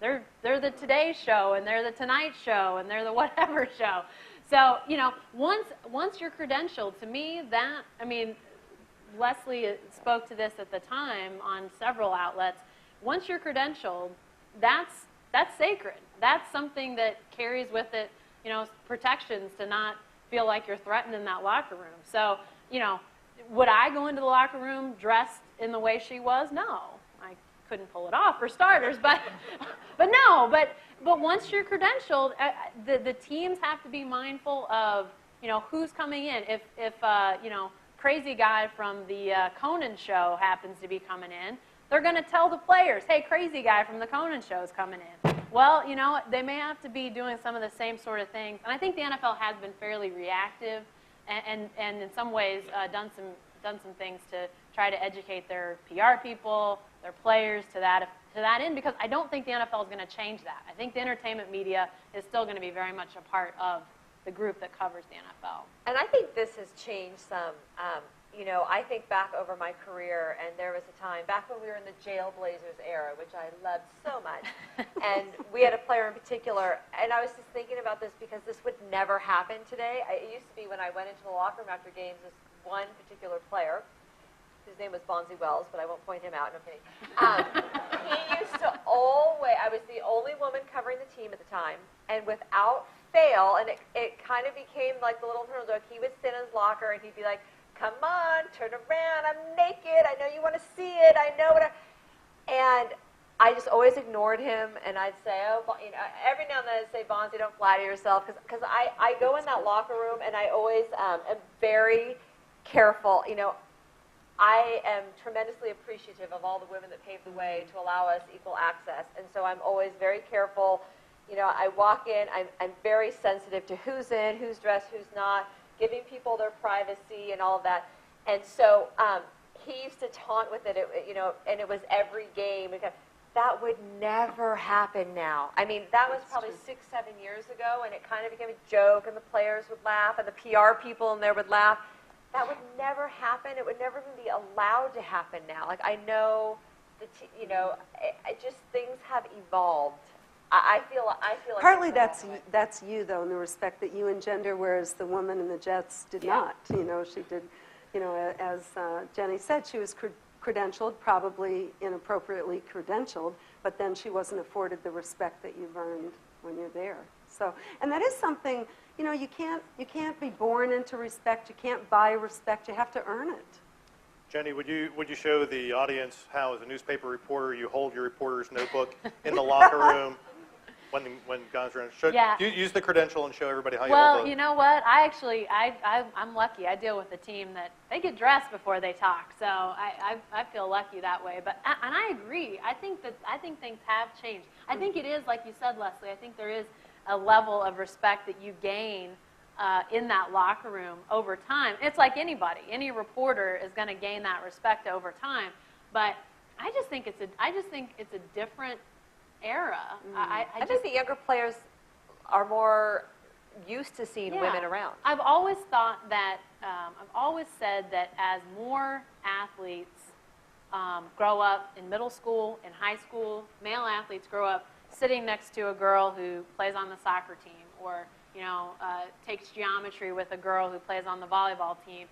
They're the Today Show, and they're the Tonight Show, and they're the whatever show. So, once you're credentialed, to me, Lesley spoke to this at the time on several outlets. Once you're credentialed, that's sacred. That's something that carries with it, protections to not feel like you're threatened in that locker room. So, would I go into the locker room dressed in the way she was? No. I couldn't pull it off for starters, but once you're credentialed, the teams have to be mindful of, who's coming in. If crazy guy from the Conan show happens to be coming in, they're going to tell the players, hey, crazy guy from the Conan show is coming in. Well, they may have to be doing some of the same sort of things. And I think the NFL has been fairly reactive and in some ways done some things to try to educate their PR people, their players to that end, because I don't think the NFL is going to change that. I think the entertainment media is still going to be very much a part of the group that covers the NFL. And I think this has changed some. I think back over my career, and there was a time back when we were in the Jailblazers era, which I loved so much, and we had a player in particular, and I was just thinking about this because this would never happen today. It used to be when I went into the locker room after games, this one particular player, his name was Bonzi Wells, but I won't point him out, no kidding. He used to always, I was the only woman covering the team at the time, and without fail, and it kind of became like the little turtle joke, he would sit in his locker and he'd be like, come on, turn around, I'm naked, I know you want to see it, I know what and I just always ignored him, and I'd say, every now and then I'd say, Bonzi, don't flatter yourself, because I go in that locker room, and I always am very careful. I am tremendously appreciative of all the women that paved the way to allow us equal access, and so I'm always very careful. I walk in, I'm very sensitive to who's in, who's dressed, who's not, giving people their privacy and all of that. And so he used to taunt with it, and it was every game. that would never happen now. I mean, that was probably 6, 7 years ago, and it kind of became a joke, and the players would laugh, and the PR people in there would laugh. That would never happen. It would never even be allowed to happen now. Like, I know, I just, things have evolved. I feel like Partly it's that's you, though, in the respect that you engender, whereas the woman in the Jets did not. She did, as Jenni said, she was credentialed, probably inappropriately credentialed, but then she wasn't afforded the respect that you've earned when you're there. So, and that is something, you can't be born into respect. You can't buy respect. You have to earn it. Jenni, would you show the audience how, as a newspaper reporter, you hold your reporter's notebook in the locker room when guys are in? Yeah. Use the credential and show everybody how you Well, hold it. you know what? I'm lucky. I deal with a team that they get dressed before they talk, so I feel lucky that way. But and I agree. I think things have changed. I think it is, like you said, Lesley. I think there is a level of respect that you gain in that locker room over time. It's like anybody. Any reporter is going to gain that respect over time. But I just think it's a different era. I think the younger players are more used to seeing women around. I've always thought that, I've always said that as more athletes grow up in middle school, in high school, male athletes grow up sitting next to a girl who plays on the soccer team, or takes geometry with a girl who plays on the volleyball team.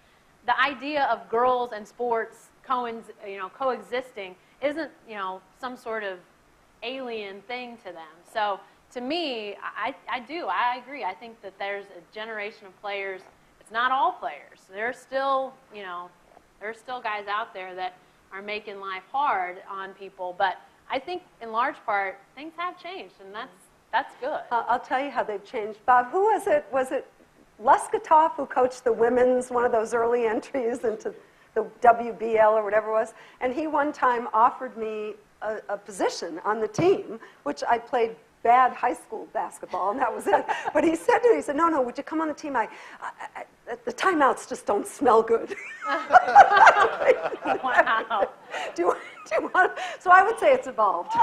The idea of girls and sports coexisting isn't some sort of alien thing to them. So to me, I agree. I think that there's a generation of players. It's not all players. There's still guys out there that are making life hard on people. But I think in large part things have changed, and that's good. I'll tell you how they've changed. Bob, who was it? Was it Luskatoff who coached the women's, one of those early entries into the WBL or whatever it was? And he one time offered me a position on the team, which I played bad high school basketball, and that was it. But he said to me, no, would you come on the team? The timeouts just don't smell good. Wow. Do you want? So I would say it's evolved.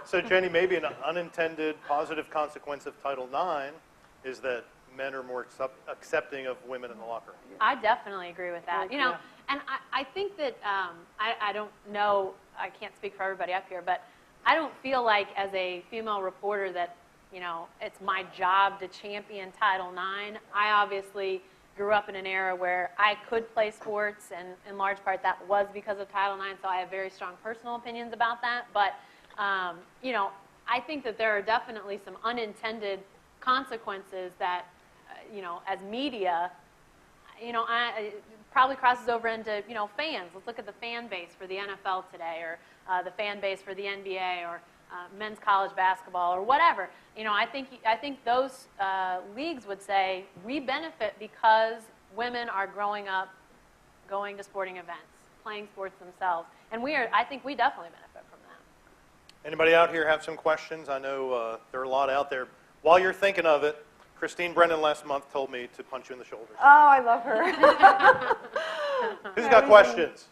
So Jenni, maybe an unintended positive consequence of Title IX is that men are more accepting of women in the locker room. I definitely agree with that. And I think that I don't know. I can't speak for everybody up here, but I don't feel like as a female reporter that it's my job to champion Title IX. I obviously grew up in an era where I could play sports, and in large part that was because of Title IX, so I have very strong personal opinions about that. But, I think that there are definitely some unintended consequences that, as media, it probably crosses over into, fans. Let's look at the fan base for the NFL today, or the fan base for the NBA, or men's college basketball, or whatever. I think those leagues would say we benefit because women are growing up, going to sporting events, playing sports themselves, and I think we definitely benefit from that. Anybody out here have some questions? I know there are a lot out there. While you're thinking of it, Christine Brennan last month told me to punch you in the shoulders. Oh, I love her. Who's got questions?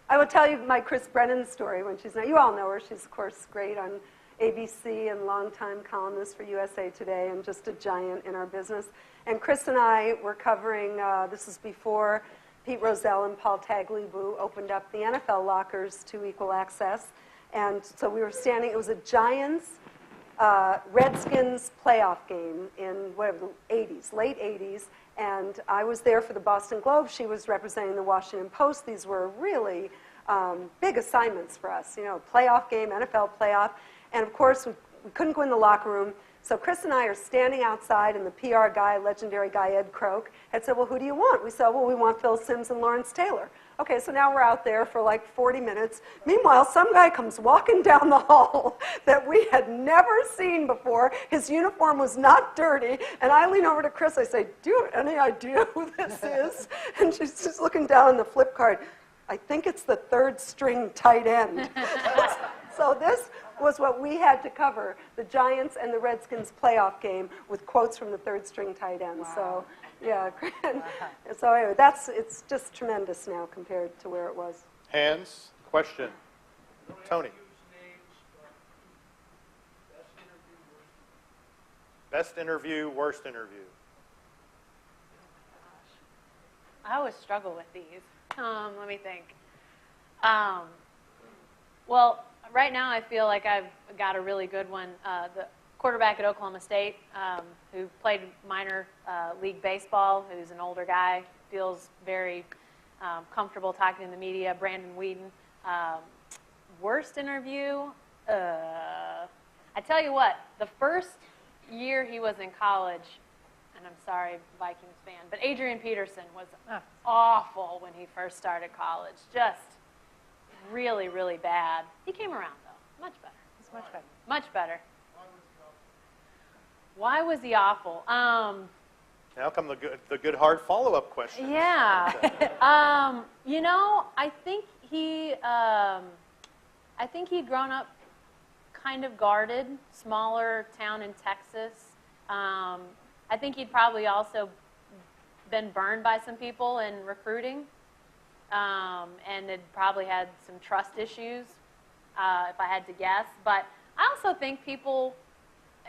I will tell you my Chris Brennan story when she's not. You all know her. She's, of course, great on ABC and longtime columnist for USA Today and just a giant in our business. And Chris and I were covering, this is before Pete Rozelle and Paul Tagliabue opened up the NFL lockers to equal access. And so we were standing, it was a Giants Redskins playoff game in whatever, the 80s, late 80s. And I was there for the Boston Globe. She was representing the Washington Post. These were really big assignments for us, playoff game, NFL playoff. And of course, we couldn't go in the locker room. So Chris and I are standing outside, and the PR guy, legendary guy Ed Croak, had said, well, who do you want? We said, well, we want Phil Simms and Lawrence Taylor. Okay, so now we're out there for like 40 minutes. Meanwhile, some guy comes walking down the hall that we had never seen before. His uniform was not dirty. And I lean over to Chris. I say, do you have any idea who this is? And she's just looking down on the flip card. I think it's the third string tight end. So this was what we had to cover, the Giants and the Redskins playoff game with quotes from the third string tight end. Wow. So, yeah. So anyway, it's just tremendous now compared to where it was. Hands, question. Tony. Best interview, worst interview. I always struggle with these. Let me think. Well, right now I feel like I've got a really good one. The quarterback at Oklahoma State, who played minor league baseball, who's an older guy, feels very comfortable talking to the media, Brandon Whedon. Worst interview, I tell you what, the first year he was in college, and I'm sorry, Vikings fan, but Adrian Peterson was awful when he first started college. Just really, really bad. He came around, though. Much better. It's much better. Much better. Why was he awful? Now come the good hard follow-up question. Yeah. You know, I think he'd grown up kind of guarded, smaller town in Texas. I think he'd probably also been burned by some people in recruiting, and had probably had some trust issues, if I had to guess. But I also think people,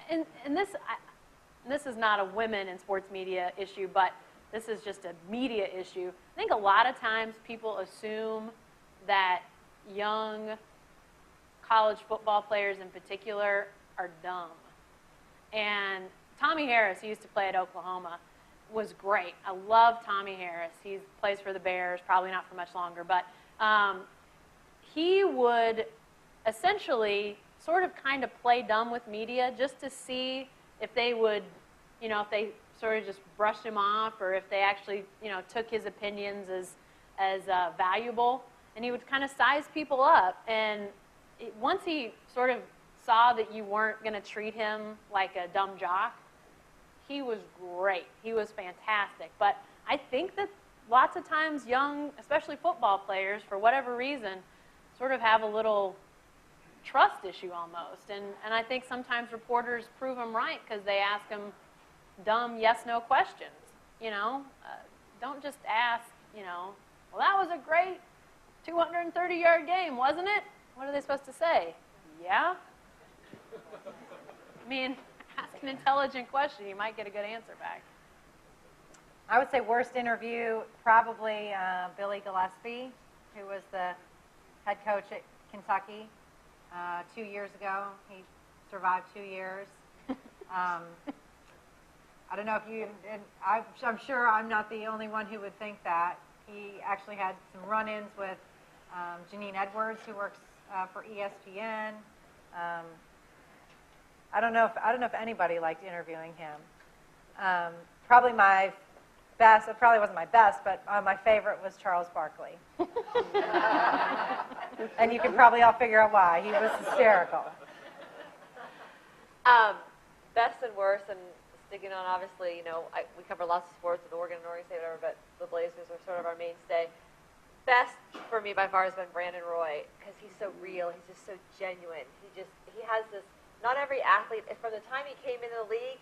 and this is not a women in sports media issue, but this is just a media issue. I think a lot of times people assume that young college football players in particular are dumb. And Tommy Harris, who used to play at Oklahoma, was great. I love Tommy Harris. He plays for the Bears, probably not for much longer, but he would essentially sort of kind of play dumb with media just to see if they would, you know, if they sort of just brushed him off, or if they actually, you know, took his opinions as valuable. And he would kind of size people up. And once he sort of saw that you weren't going to treat him like a dumb jock, he was great. He was fantastic. But I think that lots of times young, especially football players, for whatever reason, sort of have a little trust issue almost. And I think sometimes reporters prove them right because they ask them dumb yes-no questions. You know, don't just ask, you know, well, that was a great 230-yard game, wasn't it? What are they supposed to say? Yeah? I mean, ask an intelligent question. You might get a good answer back. I would say worst interview, probably Billy Gillespie, who was the head coach at Kentucky 2 years ago. He survived 2 years. I don't know if you, and I'm sure I'm not the only one who would think that. He actually had some run-ins with Janine Edwards, who works for ESPN. I don't know if anybody liked interviewing him. Probably my best, it probably wasn't my best, but my favorite was Charles Barkley. And you can probably all figure out why. He was hysterical. Best and worst, and sticking on, obviously, you know, we cover lots of sports with Oregon and Oregon State, whatever, but the Blazers are sort of our mainstay. Best for me by far has been Brandon Roy, because he's so real. He's just so genuine. He has this, not every athlete, from the time he came into the league,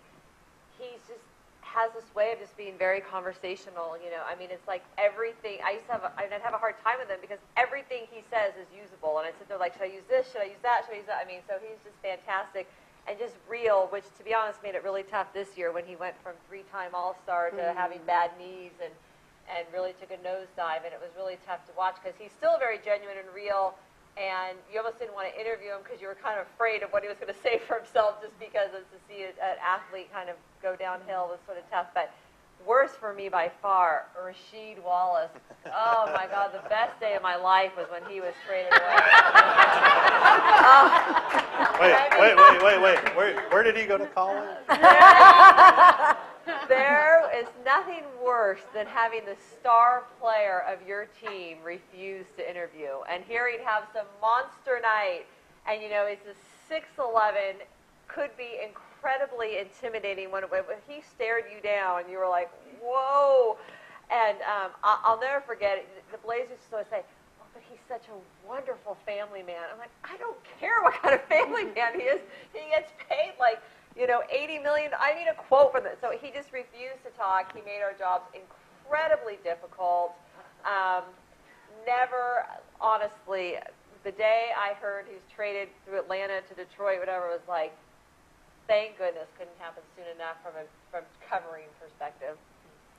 he's just has this way of just being very conversational. You know, I mean, it's like everything. I'd have a hard time with him because everything he says is usable, and I sit there like, should I use this? Should I use that? Should I use that? I mean, so he's just fantastic and just real, which, to be honest, made it really tough this year when he went from 3-time All-Star to having bad knees and really took a nosedive, and it was really tough to watch because he's still very genuine and real, and you almost didn't want to interview him because you were kind of afraid of what he was going to say for himself, just because to see an athlete kind of go downhill was sort of tough. But worst for me by far, Rasheed Wallace. Oh my God, the best day of my life was when he was traded away. Wait. Where did he go to college? There is nothing worse than having the star player of your team refuse to interview. And here he'd have some monster night. And, you know, it's a 6'11", could be incredibly intimidating. When he stared you down, you were like, whoa. And I'll never forget it. The Blazers used to always say, oh, but he's such a wonderful family man. I'm like, I don't care what kind of family man he is. He gets paid like, you know, $80 million. I need a quote from this. So he just refused to talk. He made our jobs incredibly difficult. never, honestly, the day I heard he was traded through Atlanta to Detroit, whatever, was like, thank goodness, couldn't happen soon enough from covering perspective.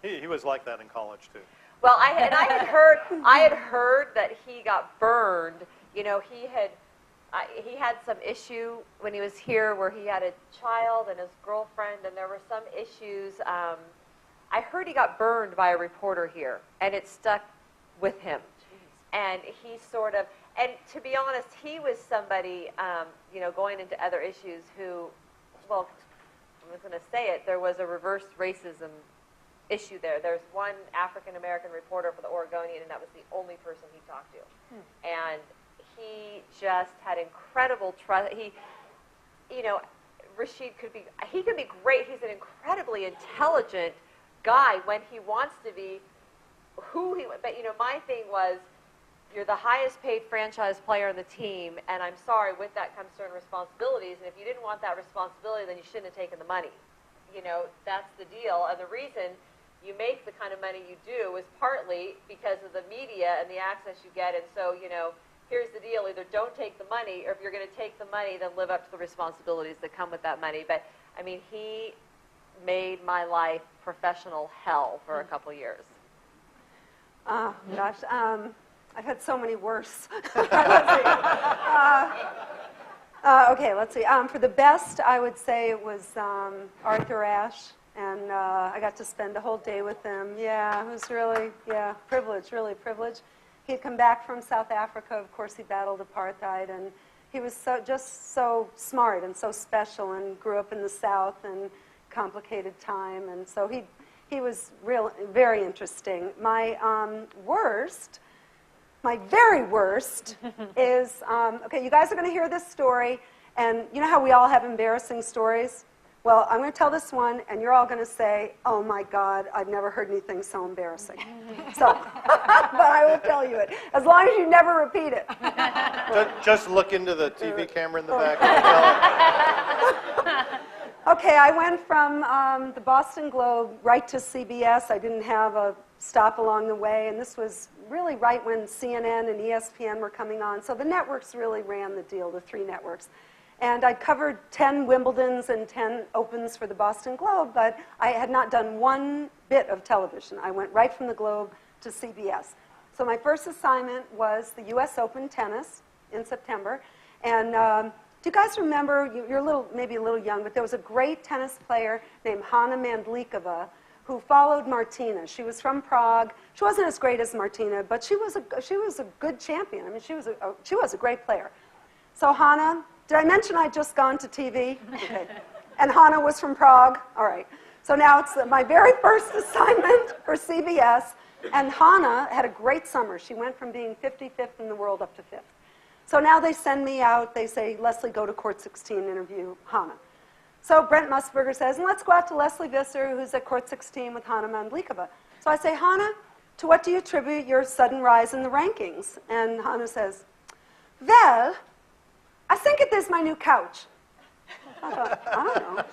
He was like that in college, too. Well, I had heard that he got burned. You know, he had some issue when he was here where he had a child and his girlfriend, and there were some issues. I heard he got burned by a reporter here, and it stuck with him. And he sort of, and to be honest, he was somebody, you know, going into other issues who, well, I was going to say it, there was a reverse racism issue there. There's one African-American reporter for the Oregonian, and that was the only person he talked to. And he just had incredible trust. He, you know, Rashid could be great. He's an incredibly intelligent guy when he wants to be but, you know, my thing was, you're the highest paid franchise player on the team, and I'm sorry, with that comes certain responsibilities, and if you didn't want that responsibility, then you shouldn't have taken the money. You know, that's the deal, and the reason you make the kind of money you do is partly because of the media and the access you get, and so, you know, here's the deal, either don't take the money, or if you're going to take the money, then live up to the responsibilities that come with that money. But, I mean, he made my life professional hell for a couple years. Oh, gosh. I've had so many worse. Okay, let's see. For the best, I would say it was Arthur Ashe, and I got to spend a whole day with him. Yeah, it was really, privilege, really privilege. He had come back from South Africa. Of course, he battled apartheid, and he was just so smart and so special, and grew up in the South and complicated time, and so he was very interesting. My very worst is, okay, you guys are going to hear this story, and you know how we all have embarrassing stories? Well, I'm going to tell this one, and you're all going to say, oh my God, I've never heard anything so embarrassing. So, but I will tell you it, as long as you never repeat it. Just look into the TV camera in the back and tell it. Okay, I went from the Boston Globe right to CBS. I didn't have a stop along the way, and this was really right when CNN and ESPN were coming on. So the networks really ran the deal, the three networks. And I covered 10 Wimbledons and 10 Opens for the Boston Globe, but I had not done one bit of television. I went right from the Globe to CBS. So my first assignment was the U.S. Open tennis in September. And do you guys remember, you're maybe a little young, but there was a great tennis player named Hana Mandlikova who followed Martina. She was from Prague. She wasn't as great as Martina, but she was a good champion. I mean, she was a great player. So Hana, did I mention I'd just gone to TV? Okay. And Hana was from Prague? All right. So now it's my very first assignment for CBS, and Hana had a great summer. She went from being 55th in the world up to 5th. So now they send me out. They say, Lesley, go to Court 16, interview Hana. So Brent Musburger says, and let's go out to Lesley Visser, who's at Court 16 with Hana Mandlikova. So I say, Hana, to what do you attribute your sudden rise in the rankings? And Hana says, well, I think it is my new couch. I thought, I don't know.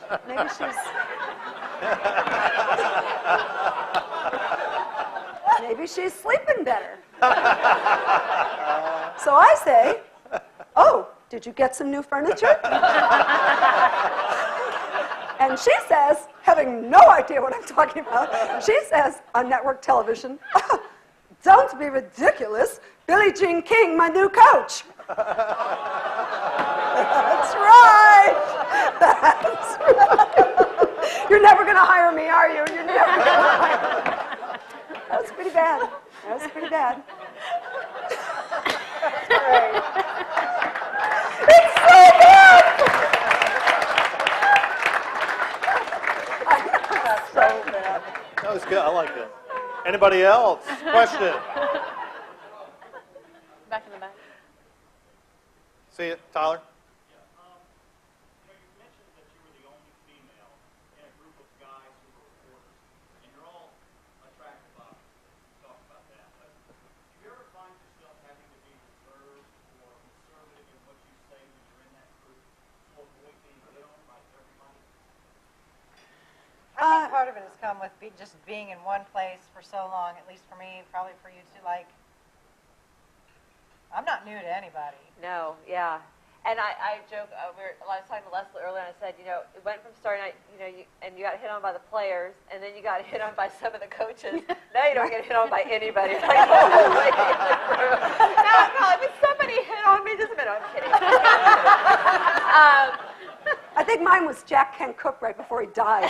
Maybe she's sleeping better. So I say, oh, did you get some new furniture? And she says, having no idea what I'm talking about, she says on network television, oh, don't be ridiculous. Billie Jean King, my new coach. That's right. That's right. You're never going to hire me, are you? You're never going to hire me. That was pretty bad. That was pretty bad. Right. It's so bad. That's so bad. That was good. I like it. Anybody else? Question? Back in the back. See it, Tyler? You mentioned that you were the only female in a group of guys who were reporters, and you're all attractive, obviously. You talked about that. But do you ever find yourself having to be reserved or conservative in what you say when you're in that group to avoid being hit on by everybody? I think part of it has come with just being in one place for so long, at least for me, probably for you too, like, I'm not new to anybody. No, yeah. And I joke, I was talking to Lesley earlier, and I said, it went from starting out, and you got hit on by the players, and then you got hit on by some of the coaches. Now you don't get hit on by anybody. It's like, oh, wait. Now I'm probably, somebody hit on me just a minute. I'm kidding. I think mine was Jack Kent Cooke right before he died.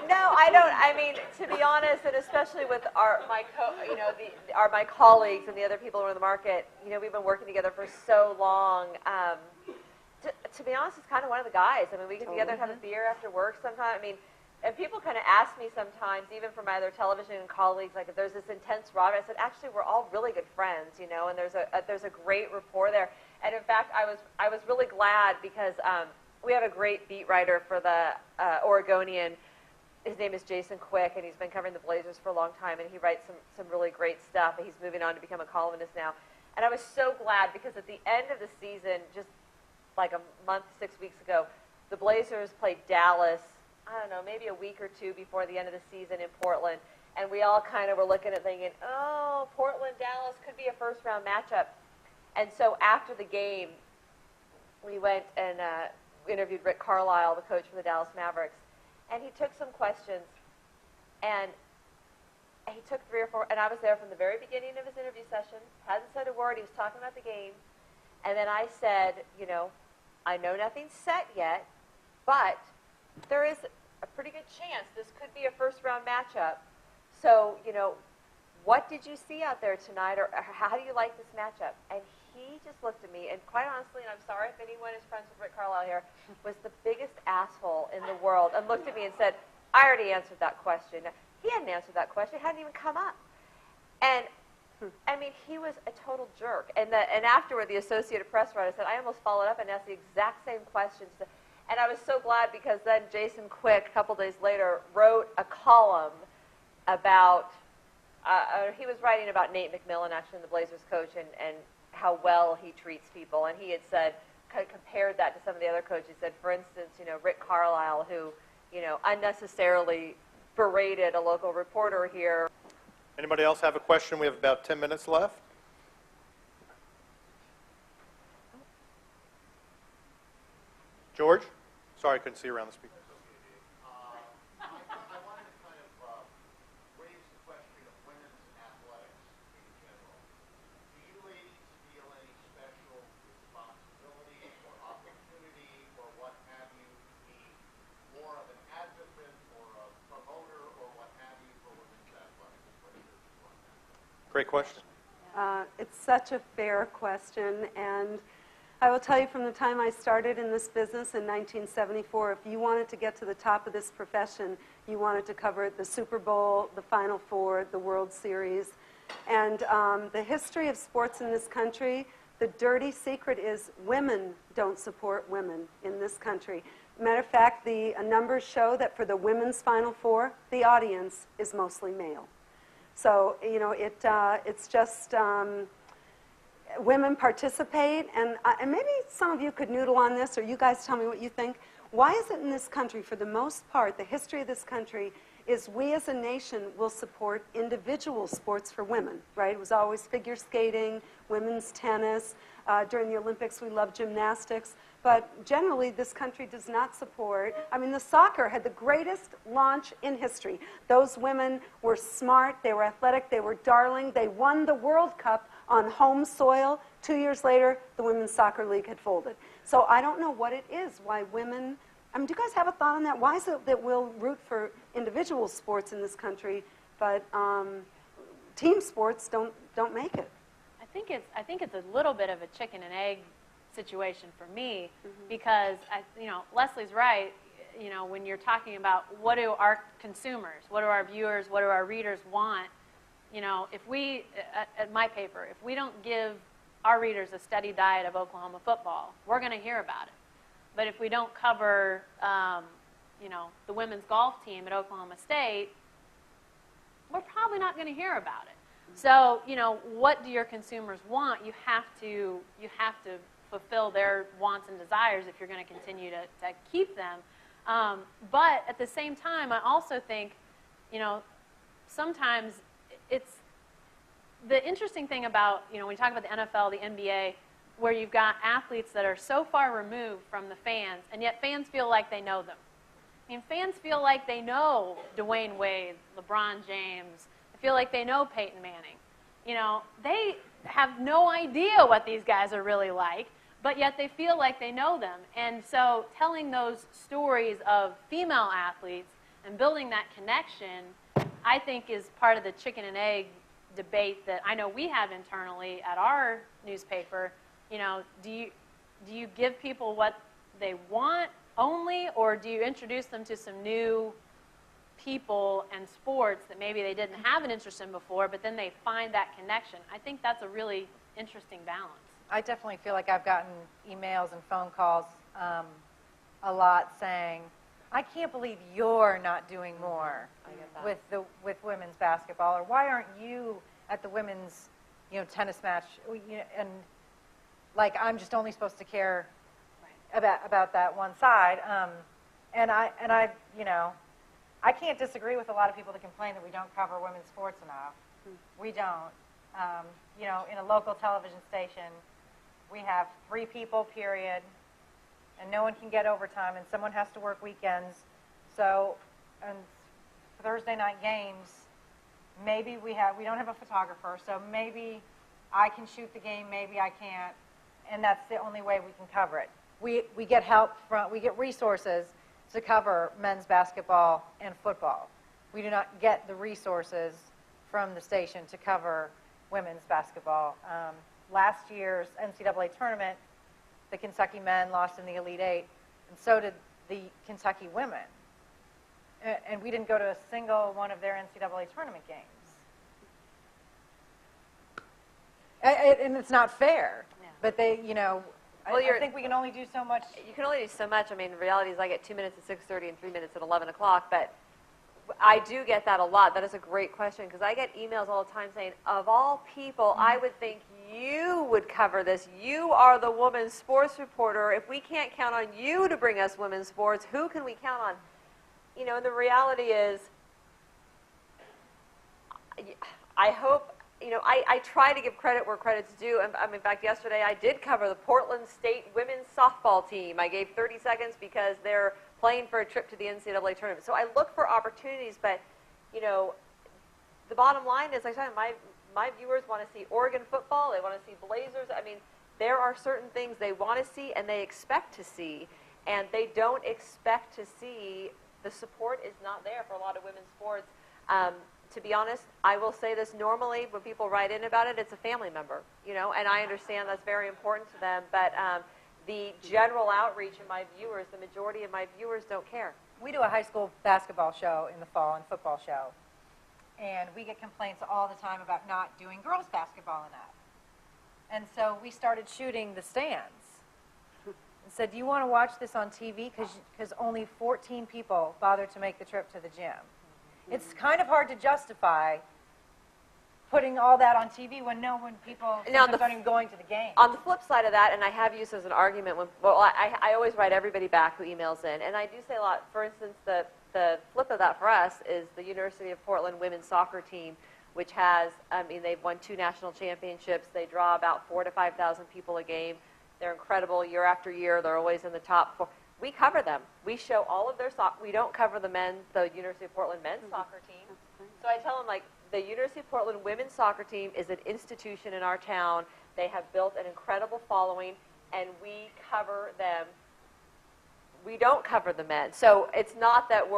No, I don't. I mean, to be honest, and especially with my colleagues and the other people who are in the market, we've been working together for so long. To be honest, it's kind of one of the guys. I mean, we get together and have a beer after work sometimes. I mean, and people kind of ask me sometimes, even from my other television colleagues, like if there's this intense rivalry. I said, actually, we're all really good friends, and there's a great rapport there. And in fact, I was really glad because we have a great beat writer for the Oregonian. His name is Jason Quick, and he's been covering the Blazers for a long time, and he writes some really great stuff, and he's moving on to become a columnist now. And I was so glad because at the end of the season, just like a month, 6 weeks ago, the Blazers played Dallas, I don't know, maybe a week or two before the end of the season in Portland, and we all kind of were looking at thinking, oh, Portland-Dallas could be a first-round matchup. And so after the game, we went and interviewed Rick Carlisle, the coach for the Dallas Mavericks, and he took some questions, and he took 3 or 4, and I was there from the very beginning of his interview session, hadn't said a word, he was talking about the game, and then I said, I know nothing's set yet, but there is a pretty good chance this could be a first-round matchup. So, what did you see out there tonight, or how do you like this matchup? And he just looked at me, and quite honestly, and I'm sorry if anyone is friends with Rick Carlisle here, was the biggest asshole in the world, and looked at me and said, I already answered that question. He hadn't answered that question. It hadn't even come up. And, I mean, he was a total jerk. And afterward, the Associated Press writer said, I almost followed up and asked the exact same questions. And I was so glad because then Jason Quick, a couple days later, wrote a column about, he was writing about Nate McMillan, actually the Blazers coach, and how well he treats people. And he had said, compared that to some of the other coaches. He said, for instance, Rick Carlisle, who, unnecessarily berated a local reporter here. Anybody else have a question? We have about 10 minutes left. George? Sorry, I couldn't see around the speaker. I wanted to kind of raise the question of women's athletics in general. Do you ladies feel any special responsibility or opportunity or what have you to be more of an advocate or a promoter or what have you for women's athletics? Great question. It's such a fair question, and I will tell you from the time I started in this business in 1974, if you wanted to get to the top of this profession, you wanted to cover the Super Bowl, the Final Four, the World Series. And the history of sports in this country, the dirty secret is women don't support women in this country. Matter of fact, the numbers show that for the women's Final Four, the audience is mostly male. So, it's just... women participate, and maybe some of you could noodle on this, or you guys tell me what you think. Why is it in this country, for the most part, the history of this country is we as a nation will support individual sports for women, right? It was always figure skating, women's tennis. During the Olympics, we loved gymnastics. But generally, this country does not support. I mean, the soccer had the greatest launch in history. Those women were smart, they were athletic, they were darling. They won the World Cup on home soil. 2 years later, the Women's Soccer League had folded. So I don't know what it is, why women, do you guys have a thought on that? Why is it that we'll root for individual sports in this country, but team sports don't make it? I think it's a little bit of a chicken and egg situation for me, because Lesley's right. When you're talking about what do our consumers, what do our viewers, what do our readers want, if we at my paper, if we don't give our readers a steady diet of Oklahoma football, we're going to hear about it. But if we don't cover the women's golf team at Oklahoma State, we're probably not going to hear about it. So, what do your consumers want? You have to fulfill their wants and desires if you're going to continue to keep them. But at the same time, I also think, sometimes the interesting thing about, when we talk about the NFL, the NBA, where you've got athletes that are so far removed from the fans, and yet fans feel like they know them. I mean, fans feel like they know Dwayne Wade, LeBron James. They feel like they know Peyton Manning. They have no idea what these guys are really like, but yet they feel like they know them. And so telling those stories of female athletes and building that connection, I think, is part of the chicken and egg debate that I know we have internally at our newspaper. Do you give people what they want only, or do you introduce them to some new people and sports that maybe they didn't have an interest in before, but then they find that connection? I think that's a really interesting balance. I definitely feel like I've gotten emails and phone calls a lot saying, I can't believe you're not doing more with women's basketball, or why aren't you at the women's tennis match? And like, I'm just only supposed to care about that one side. And I I can't disagree with a lot of people that complain that we don't cover women's sports enough. We don't. In a local television station, we have 3 people, period, and no one can get overtime, and someone has to work weekends. So, and Thursday night games, maybe we don't have a photographer, so maybe I can shoot the game, maybe I can't, and that's the only way we can cover it. We get help we get resources to cover men's basketball and football. We do not get the resources from the station to cover women's basketball. Last year's NCAA tournament, the Kentucky men lost in the Elite Eight, and so did the Kentucky women. And we didn't go to a single one of their NCAA tournament games. And it's not fair. Yeah. But they, I think we can only do so much. You can only do so much. I mean, the reality is I get 2 minutes at 6:30 and 3 minutes at 11 o'clock, but I do get that a lot. That is a great question, because I get emails all the time saying, of all people, I would think you would cover this. You are the women's sports reporter. If we can't count on you to bring us women's sports, who can we count on? And the reality is, I hope, I try to give credit where credit's due. In fact, yesterday I did cover the Portland State women's softball team. I gave 30 seconds because they're playing for a trip to the NCAA tournament. So I look for opportunities, but, the bottom line is, like I said, my viewers want to see Oregon football. They want to see Blazers. I mean, there are certain things they want to see and they expect to see, and they don't expect to see. The support is not there for a lot of women's sports. To be honest, I will say this, normally when people write in about it, it's a family member, and I understand that's very important to them, but the general outreach of my viewers, the majority of my viewers don't care. We do a high school basketball show in the fall and football show, and we get complaints all the time about not doing girls basketball enough. And so we started shooting the stands and said, do you want to watch this on TV? Because only 14 people bothered to make the trip to the gym. It's kind of hard to justify putting all that on TV when people aren't even going to the game. On the flip side of that, and I have used as an argument, I always write everybody back who emails in, and I do say a lot. For instance, the flip of that for us is the University of Portland women's soccer team, which has, they've won 2 national championships. They draw about 4,000 to 5,000 people a game. They're incredible year after year. They're always in the top 4. We cover them. We show all of their soccer. We don't cover the University of Portland men's soccer team. So I tell them, the University of Portland women's soccer team is an institution in our town. They have built an incredible following, and we cover them. We don't cover the men. So it's not that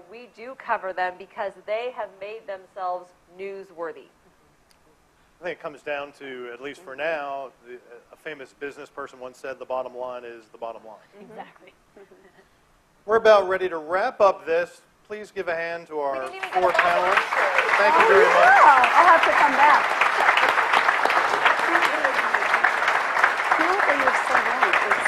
we do cover them because they have made themselves newsworthy. I think it comes down to, at least for now, a famous business person once said, the bottom line is the bottom line. Exactly. We're about ready to wrap up this. Please give a hand to our 4 panelists. Thank you very much. I'll have to come back. You're so right. It's,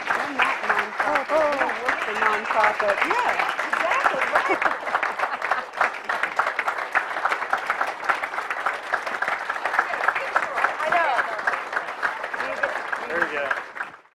they're not nonprofit. The nonprofit. Yeah.